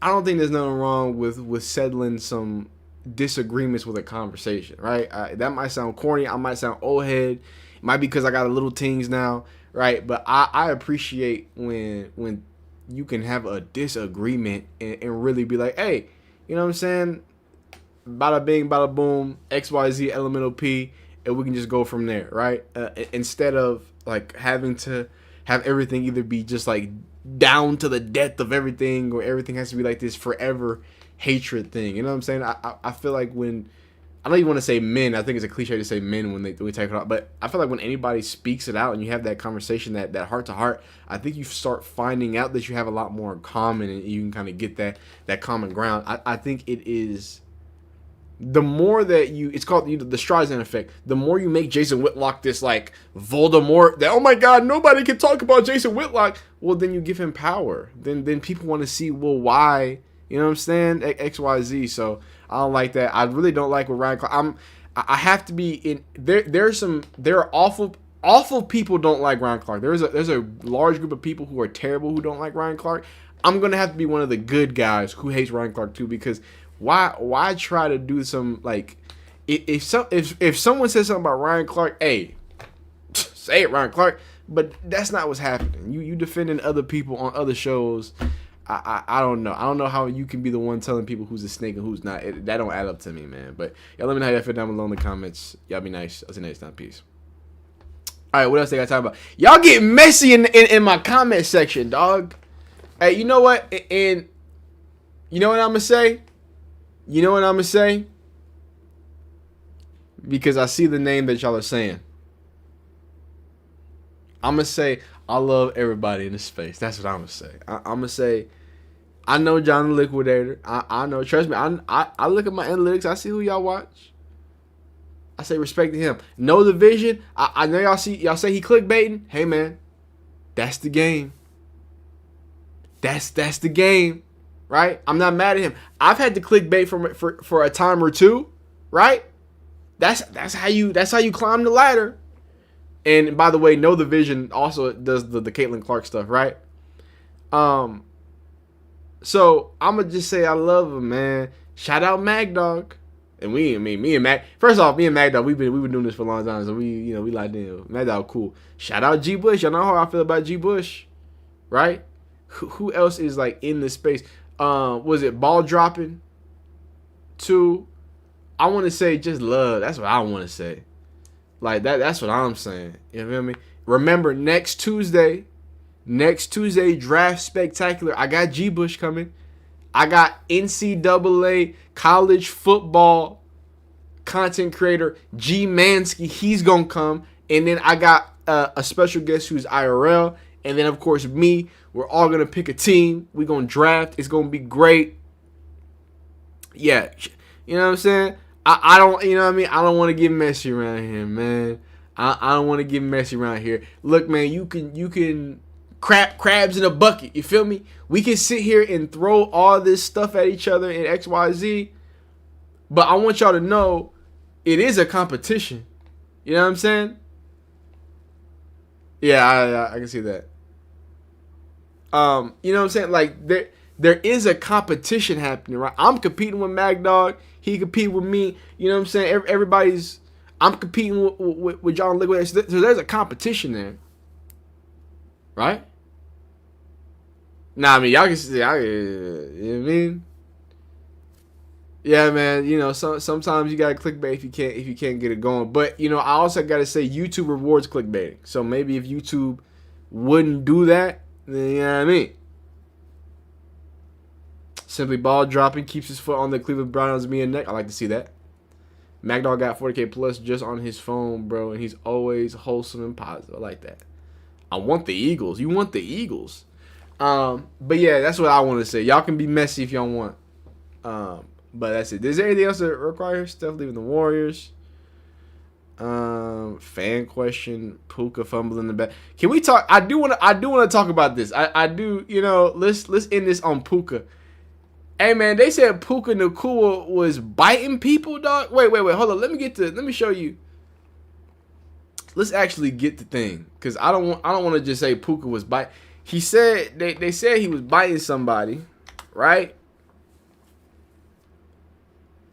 Speaker 1: I don't think there's nothing wrong with settling some disagreements with a conversation, right? That might sound corny. I might sound old head. It might be because I got a little teens now, right? But I appreciate when you can have a disagreement and really be like, hey, you know what I'm saying? Bada bing, bada boom, XYZ, elemental P, and we can just go from there, right? Instead of like having to have everything either be just like down to the depth of everything, or everything has to be like this forever hatred thing. You know what I'm saying? I feel like when I don't even want to say men. I think it's a cliche to say men when we take it out. But I feel like when anybody speaks it out and you have that conversation, that heart to heart, I think you start finding out that you have a lot more in common and you can kind of get that common ground. I think it is the more that it's called the Streisand effect. The more you make Jason Whitlock this like Voldemort, that oh my God, nobody can talk about Jason Whitlock. Well, then you give him power. Then people want to see, well, why? You know what I'm saying? X, Y, Z. So I don't like that. I really don't like what Ryan Clark. I have to be in there. There are awful people don't like Ryan Clark. There's a large group of people who are terrible who don't like Ryan Clark. I'm gonna have to be one of the good guys who hates Ryan Clark too, because why try to do some like if someone says something about Ryan Clark, hey, say it, Ryan Clark. But that's not what's happening. You defending other people on other shows. I don't know. I don't know how you can be the one telling people who's a snake and who's not. That don't add up to me, man. But y'all let me know how y'all feel down below in the comments. Y'all be nice. I'll see you next time. Peace. All right, what else they got to talk about? Y'all get messy in my comment section, dog. Hey, you know what? And you know what I'm going to say? You know what I'm going to say? Because I see the name that y'all are saying. I'm going to say, I love everybody in this space. That's what I'm going to say. I'm going to say, I know John the Liquidator. I know. Trust me, I look at my analytics. I see who y'all watch. I say respect to him. Know the vision. I know y'all say he clickbaiting. Hey, man, that's the game. That's the game, right? I'm not mad at him. I've had to clickbait for a time or two, right? That's how you climb the ladder. And by the way, Know the Vision also does the Caitlin Clark stuff, right? So I'm gonna just say I love him, man. Shout out Mag Dog. And me and Mag. First off, me and Mag Dog, we've been doing this for a long time, so we locked in. Mag Dog, cool. Shout out G Bush. Y'all know how I feel about G Bush, right? Who else is like in this space? Was it ball dropping? Two. I want to say just love. That's what I want to say. Like that's what I'm saying. You feel me? Remember, next Tuesday, Draft Spectacular. I got G Bush coming. I got NCAA college football content creator G Mansky. He's gonna come. And then I got a special guest who's IRL. And then of course me. We're all gonna pick a team. We're gonna draft. It's gonna be great. Yeah. You know what I'm saying? I don't, you know what I mean? I don't want to get messy around here, man. I don't want to get messy around here. Look, man, you can crabs in a bucket. You feel me? We can sit here and throw all this stuff at each other in XYZ. But I want y'all to know it is a competition. You know what I'm saying? Yeah, I can see that. You know what I'm saying? Like there is a competition happening, right? I'm competing with Mag Dog. He compete with me. You know what I'm saying? I'm competing with John Liquidator. So there's a competition there, right? Nah, I mean y'all can see. You know what I mean? Yeah, man. You know, sometimes you gotta clickbait if you can't get it going. But you know, I also gotta say YouTube rewards clickbaiting. So maybe if YouTube wouldn't do that, then you know what I mean. Simply ball dropping, keeps his foot on the Cleveland Browns me and neck. I like to see that. MacDog got 40K plus just on his phone, bro, and he's always wholesome and positive. I like that. I want the Eagles. You want the Eagles. But yeah, that's what I want to say. Y'all can be messy if y'all want. But that's it. Is there anything else that requires stuff leaving the Warriors? Fan question. Puka fumble in the back. Can we talk? I do want to talk about this. I do. You know, let's end this on Puka. Hey man, they said Puka Nacua was biting people, dog. Wait, hold on. Let me show you. Let's actually get the thing, cause I don't want to just say Puka was bite. He said they said he was biting somebody, right?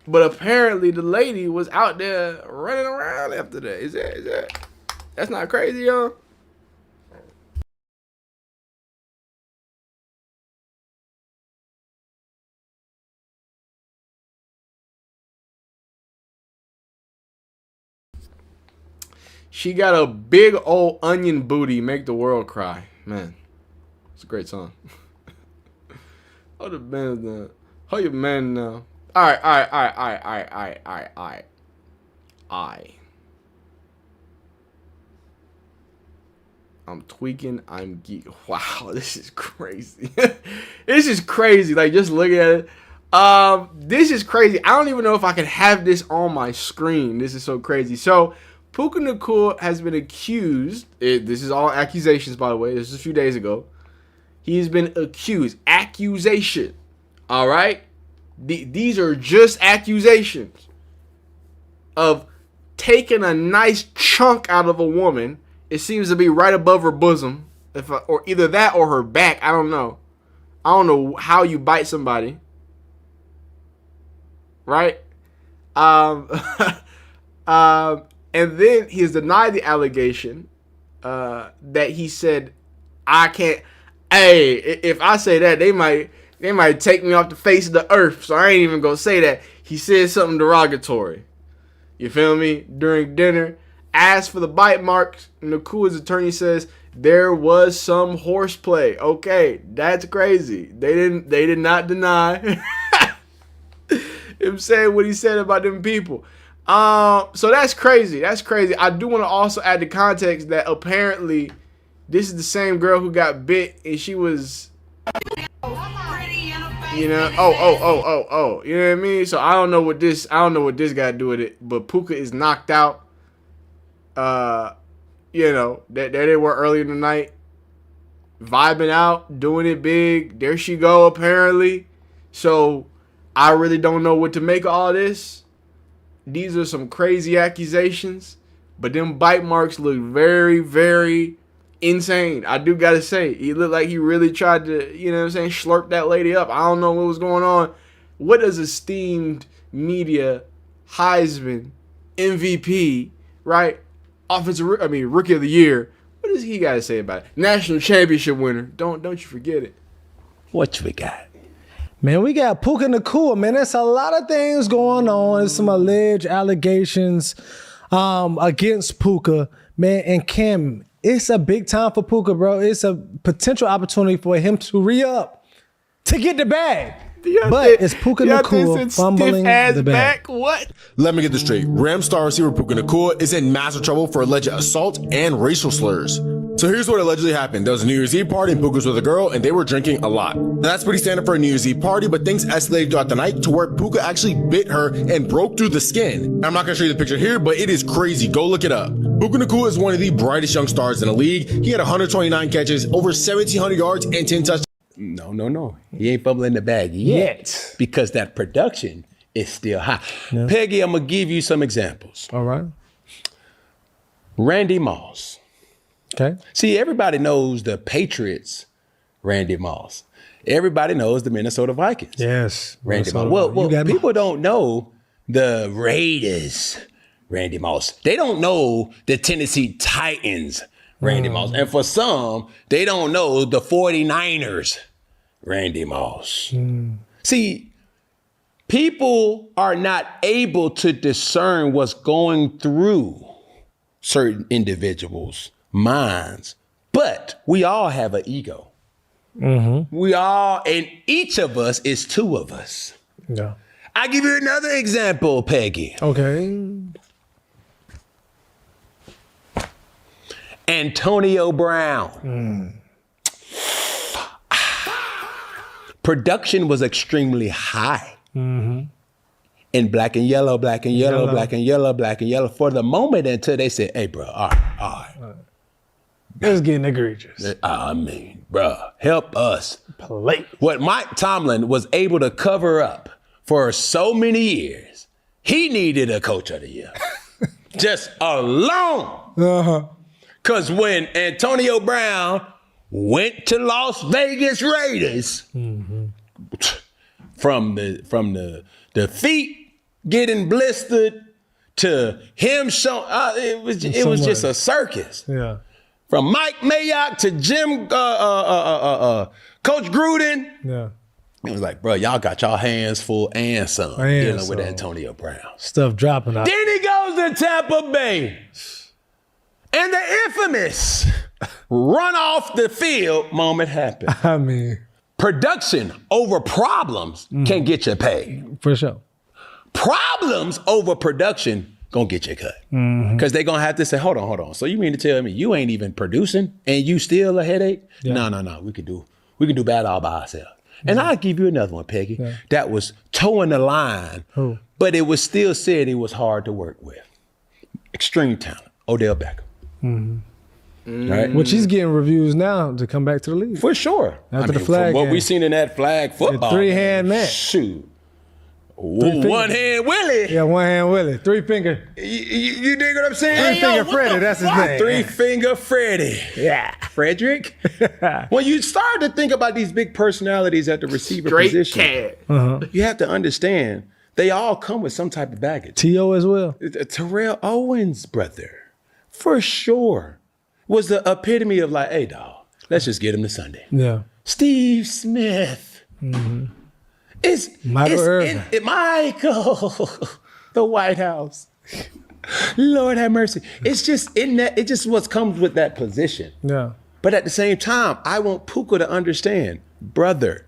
Speaker 1: But apparently the lady was out there running around after that. Is that that's not crazy, y'all? She got a big old onion booty, make the world cry. Man, it's a great song. Hold the band now. Hold your man now. All right. eye. I'm tweaking. I'm geek. Wow, this is crazy. This is crazy. Like, just looking at it. This is crazy. I don't even know if I can have this on my screen. This is so crazy. So, Puka Nacua has been accused. This is all accusations, by the way. This is a few days ago. He's been accused. Accusation. All right? These are just accusations of taking a nice chunk out of a woman. It seems to be right above her bosom, or either that or her back. I don't know. I don't know how you bite somebody, right? And then he has denied the allegation that he said, "I can't." Hey, if I say that, they might take me off the face of the earth. So I ain't even gonna say that. He said something derogatory. You feel me? During dinner. As for the bite marks, Nacua's attorney says there was some horseplay. Okay, that's crazy. They did not deny him saying what he said about them people. So that's crazy. That's crazy. I do want to also add the context that apparently this is the same girl who got bit, and she was, you know, oh. You know what I mean? So I don't know what this got to do with it. But Puka is knocked out. You know, there they were earlier tonight, vibing out, doing it big. There she go, apparently. So I really don't know what to make of all this. These are some crazy accusations, but them bite marks look very, very insane. I do gotta say, he looked like he really tried to, you know what I'm saying, slurp that lady up. I don't know what was going on. What does esteemed media Heisman MVP, right? Rookie of the year. What does he got to say about it? National championship winner. Don't you forget it.
Speaker 14: What we got?
Speaker 16: Man, we got Puka Nacua, man. There's a lot of things going on. There's some alleged allegations against Puka, man. And Kim, it's a big time for Puka, bro. It's a potential opportunity for him to re-up, to get the bag. But it's Puka Nacua fumbling the bag.
Speaker 1: What?
Speaker 17: Let me get this straight. Ram star receiver Puka Nacua is in massive trouble for alleged assault and racial slurs. So here's what allegedly happened. There was a New Year's Eve party and Puka was with a girl and they were drinking a lot. Now, that's pretty standard for a New Year's Eve party, but things escalated throughout the night to where Puka actually bit her and broke through the skin. I'm not gonna show you the picture here, but it is crazy. Go look it up. Puka Nacua is one of the brightest young stars in the league. He had 129 catches, over 1,700 yards, and 10 touchdowns.
Speaker 14: No. He ain't fumbling the bag yet. Because that production is still high. Yeah. Peggy, I'm going to give you some examples.
Speaker 16: All right.
Speaker 14: Randy Moss.
Speaker 16: Okay.
Speaker 14: See, everybody knows the Patriots, Randy Moss. Everybody knows the Minnesota Vikings.
Speaker 16: Yes.
Speaker 14: Randy Moss. Well, people don't know the Raiders, Randy Moss. They don't know the Tennessee Titans, Randy Moss. And for some, they don't know the 49ers, Randy Moss. See, people are not able to discern what's going through certain individuals' minds, but we all have an ego. We all, and each of us is two of us.
Speaker 16: Yeah.
Speaker 14: I'll give you another example, Peggy.
Speaker 16: Okay.
Speaker 14: Antonio Brown. Production was extremely high. In black and yellow, black and yellow, black and yellow, black and yellow for the moment until they said, hey, bro, all right.
Speaker 16: It's getting egregious.
Speaker 14: I mean, bro, help us.
Speaker 16: Please.
Speaker 14: What Mike Tomlin was able to cover up for so many years, he needed a coach of the year. Just alone. Because when Antonio Brown went to Las Vegas Raiders, from the feet getting blistered to him showing, it was just a circus.
Speaker 16: Yeah.
Speaker 14: From Mike Mayock to Jim, Coach Gruden.
Speaker 16: Yeah.
Speaker 14: It was like, bro, y'all got y'all hands full and some dealing with Antonio Brown.
Speaker 16: Stuff dropping out.
Speaker 14: Then he goes to Tampa Bay. And the infamous run off the field moment happened.
Speaker 16: I mean,
Speaker 14: production over problems can get you paid.
Speaker 16: For sure.
Speaker 14: Problems over production gonna get your cut.
Speaker 16: Mhm.
Speaker 14: Because they're gonna have to say, hold on. So you mean to tell me you ain't even producing and you still a headache?
Speaker 16: Yeah.
Speaker 14: No. We can do bad all by ourselves. And I'll give you another one, Peggy.
Speaker 16: Yeah.
Speaker 14: That was towing the line,
Speaker 16: Who?
Speaker 14: but it was still said it was hard to work with. Extreme talent, Odell Beckham.
Speaker 16: Mhm.
Speaker 14: Right?
Speaker 16: Which he's getting reviews now to come back to the league.
Speaker 14: For sure.
Speaker 16: After the flag
Speaker 14: from what
Speaker 16: game.
Speaker 14: we seen in that flag football.
Speaker 16: The three-hand man.
Speaker 14: Shoot.
Speaker 16: Three
Speaker 14: One hand Willie.
Speaker 16: Yeah, one hand Willie. Three finger.
Speaker 14: You dig what I'm saying?
Speaker 16: Three finger Freddy, that's his name.
Speaker 14: Three finger Freddy.
Speaker 16: Yeah.
Speaker 14: Frederick. When you start to think about these big personalities at the receiver
Speaker 1: Straight
Speaker 14: position,
Speaker 1: cat.
Speaker 14: you have to understand they all come with some type of baggage.
Speaker 16: T.O. as well.
Speaker 14: Terrell Owens, brother, for sure, was the epitome of like, hey, dog, let's just get him to Sunday.
Speaker 16: Yeah.
Speaker 14: Steve Smith. It's
Speaker 16: Michael Irvin.
Speaker 14: Michael, the White House. Lord have mercy. It's just in that. It just what comes with that position.
Speaker 16: Yeah.
Speaker 14: But at the same time, I want Puka to understand, brother,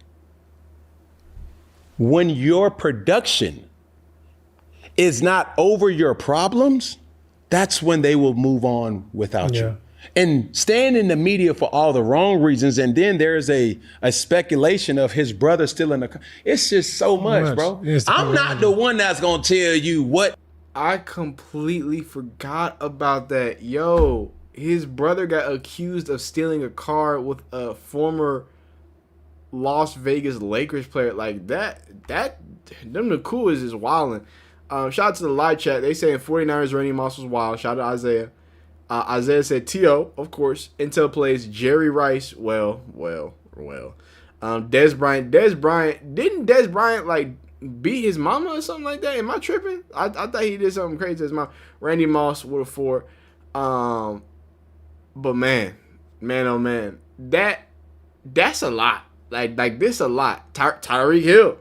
Speaker 14: when your production is not over your problems, that's when they will move on without you. And staying in the media for all the wrong reasons, and then there's a speculation of his brother still in the. It's just so much, bro. I'm not the one that's gonna tell you what.
Speaker 1: I completely forgot about that. Yo, his brother got accused of stealing a car with a former Las Vegas Lakers player. Like them Nacuas is wilding. Shout out to the live chat. They saying 49ers Randy Moss was wild. Shout out to Isaiah. Isaiah said T.O., of course. Intel plays Jerry Rice. Well. Des Bryant. Didn't Des Bryant like beat his mama or something like that? Am I tripping? I thought he did something crazy to his mom. Randy Moss with a 4. But man, oh man, that's a lot. Like this a lot. Tyreek Hill.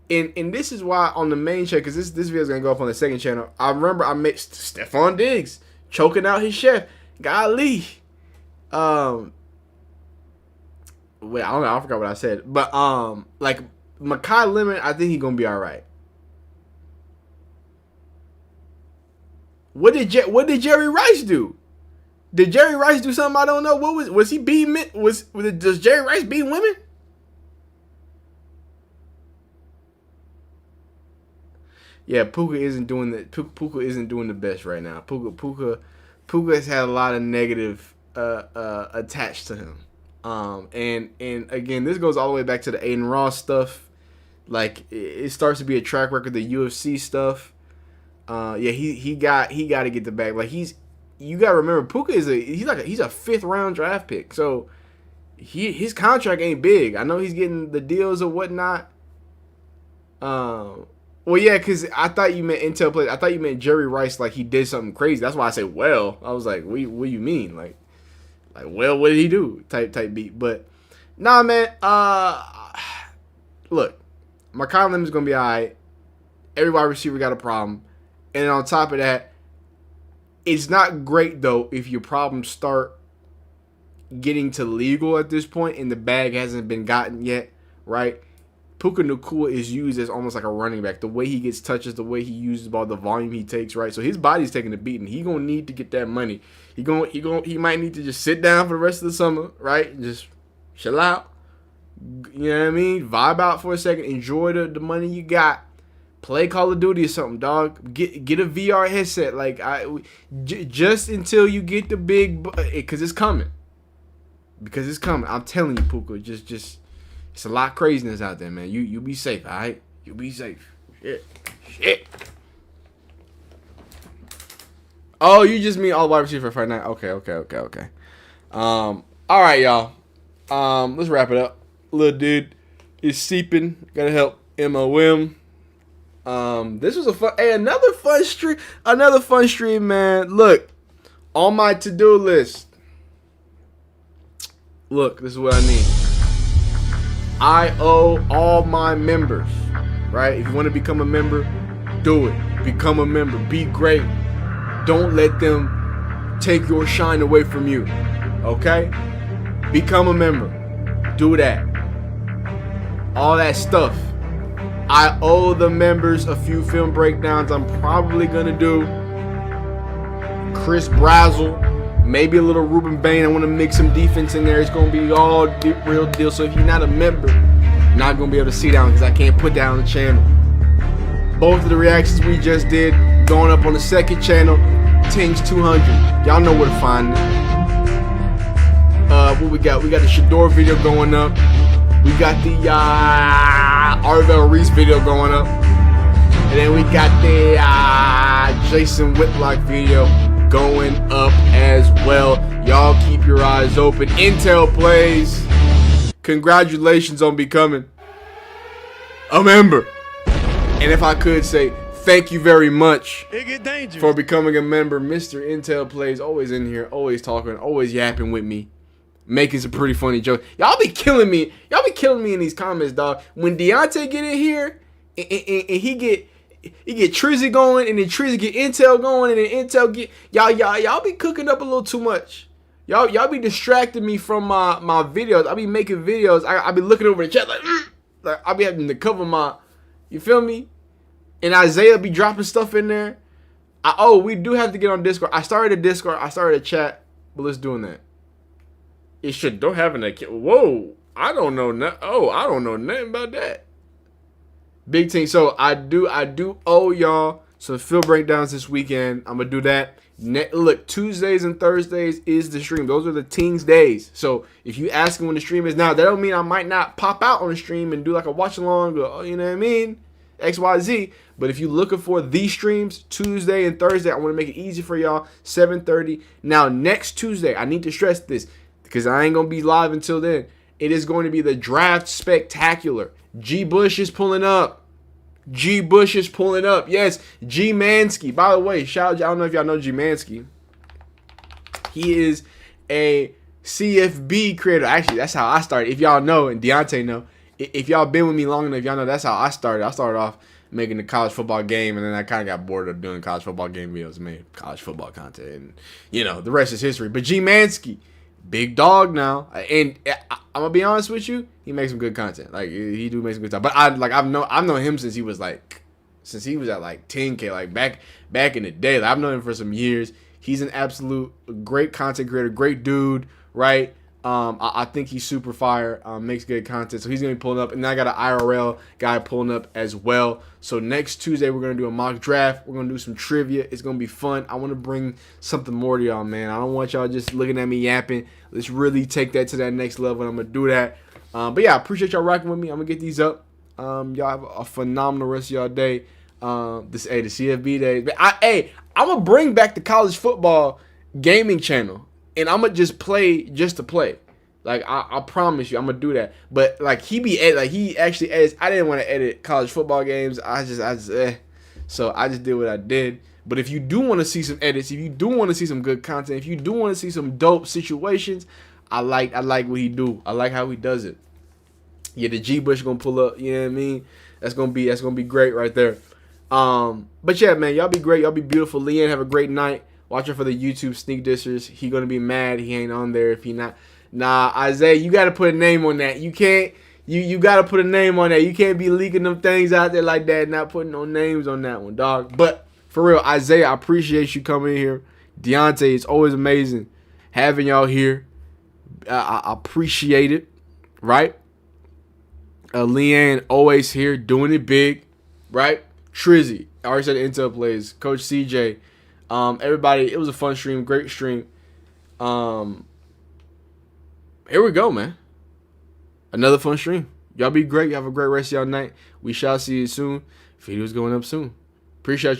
Speaker 1: And this is why on the main channel, because this video is going to go up on the second channel, I remember I met Stephon Diggs choking out his chef. Golly. Wait, I don't know. I forgot what I said. But, like, Mekhi Lemon, I think he's going to be all right. What did Jerry Rice do? Did Jerry Rice do something I don't know? What was he beating? Does Jerry Rice beat women? Yeah, Puka isn't doing the best right now. Puka has had a lot of negative attached to him. And again, this goes all the way back to the Aiden Ross stuff. Like it starts to be a track record, the UFC stuff. Yeah, he got to get the bag. Like you got to remember, Puka he's a 5th round draft pick. So his contract ain't big. I know he's getting the deals or whatnot. Well, yeah, because I thought you meant Intel play. I thought you meant Jerry Rice, like he did something crazy. That's why I said, well. I was like, what do you mean? Like, well, what did he do? Type beat. But, nah, man. Look, Mekhi Lemon is going to be all right. Every wide receiver got a problem. And then on top of that, it's not great, though, if your problems start getting to legal at this point and the bag hasn't been gotten yet, right? Puka Nacua is used as almost like a running back. The way he gets touches, the way he uses the ball, the volume he takes, right? So his body's taking a beating. He gonna need to get that money. He might need to just sit down for the rest of the summer, right? And just chill out. You know what I mean? Vibe out for a second. Enjoy the money you got. Play Call of Duty or something, dog. Get a VR headset. Like just until you get the big, because it's coming. I'm telling you, Puka. Just. It's a lot of craziness out there, man. You be safe, all right? You be safe. Shit. Oh, you just mean all wide receiver for Friday night? Okay. All right, y'all. Let's wrap it up. Little dude is seeping. Gotta help MOM. This was another fun stream, man. Look, on my to-do list. Look, this is what I need. I owe all my members, right? If you want to become a member, do it. Become a member. Be great. Don't let them take your shine away from you, okay? Become a member. Do that. All that stuff. I owe the members a few film breakdowns. I'm probably going to do Chris Brazzle, maybe a little Ruben Bain. I want to mix some defense in there. It's going to be all real deal. So if you're not a member, you're not going to be able to see that one because I can't put that on the channel. Both of the reactions we just did going up on the second channel, Tings 200. Y'all know where to find it. What we got? We got the Shedeur video going up. We got the Arvel Reese video going up. And then we got the Jason Whitlock video going up as well. Y'all keep your eyes open. Intel Plays, congratulations on becoming a member. And if I could say thank you very much for becoming a member. Mr. Intel Plays, always in here, always talking, always yapping with me, making some pretty funny jokes. Y'all be killing me. Y'all be killing me in these comments, dog. When Deontay get in here and he get Trizzy going, and then Trizzy get Intel going, and then Intel get y'all be cooking up a little too much. Y'all be distracting me from my videos. I be making videos. I be looking over the chat like I be having to cover my, you feel me? And Isaiah be dropping stuff in there. We do have to get on Discord. I started a Discord. I started a chat, but let's do that. It should don't have an account. Whoa, I don't know. I don't know nothing about that. Big team. So I do owe y'all some film breakdowns this weekend. I'm gonna do that. Look, Tuesdays and Thursdays is the stream. Those are the Tings days. So if you asking when the stream is now, that don't mean I might not pop out on the stream and do like a watch along. You know what I mean? XYZ. But if you're looking for these streams, Tuesday and Thursday, I want to make it easy for y'all. 7:30. Now next Tuesday, I need to stress this because I ain't gonna be live until then. It is going to be the Draft Spectacular. G Bush is pulling up. G Bush is pulling up. Yes, G Mansky. By the way, shout out, I don't know if y'all know G Mansky. He is a CFB creator. Actually, that's how I started. If y'all know, and Deontay know, if y'all been with me long enough, y'all know that's how I started. I started off making the college football game, and then I kind of got bored of doing college football game videos and made college football content. And, the rest is history. But G Mansky, big dog now. And I'm going to be honest with you, he makes some good content. Like, he do make some good stuff. But I've known him since he was at like 10K, like back in the day. Like, I've known him for some years. He's an absolute great content creator, great dude, right? I think he's super fire, makes good content. So he's going to be pulling up. And then I got an IRL guy pulling up as well. So next Tuesday, we're going to do a mock draft. We're going to do some trivia. It's going to be fun. I want to bring something more to y'all, man. I don't want y'all just looking at me yapping. Let's really take that to that next level. I'm going to do that. But yeah, I appreciate y'all rocking with me. I'm going to get these up. Y'all have a phenomenal rest of y'all day. The CFB days. But I'm going to bring back the college football gaming channel. And I'm going to just play just to play. Like, I promise you, I'm going to do that. But, like, he actually edits. I didn't want to edit college football games. So I just did what I did. But if you do want to see some edits, if you do want to see some good content, if you do want to see some dope situations, I like what he do. I like how he does it. Yeah, the G Bush going to pull up. You know what I mean? That's gonna be great right there. But yeah, man, y'all be great. Y'all be beautiful. Leanne, have a great night. Watch out for the YouTube sneak dissers. He gonna be mad he ain't on there if he not. Nah, Isaiah, you gotta put a name on that. You can't. You gotta put a name on that. You can't be leaking them things out there like that, not putting no names on that one, dog. But for real, Isaiah, I appreciate you coming in here. Deontay, it's always amazing having y'all here. I appreciate it, right? Leanne, always here, doing it big, right? Trizzy, I already said Intel Plays, Coach CJ, everybody, it was a fun stream, great stream. Here we go, man. Another fun stream. Y'all be great. Y'all have a great rest of y'all night. We shall see you soon. Videos going up soon. Appreciate you.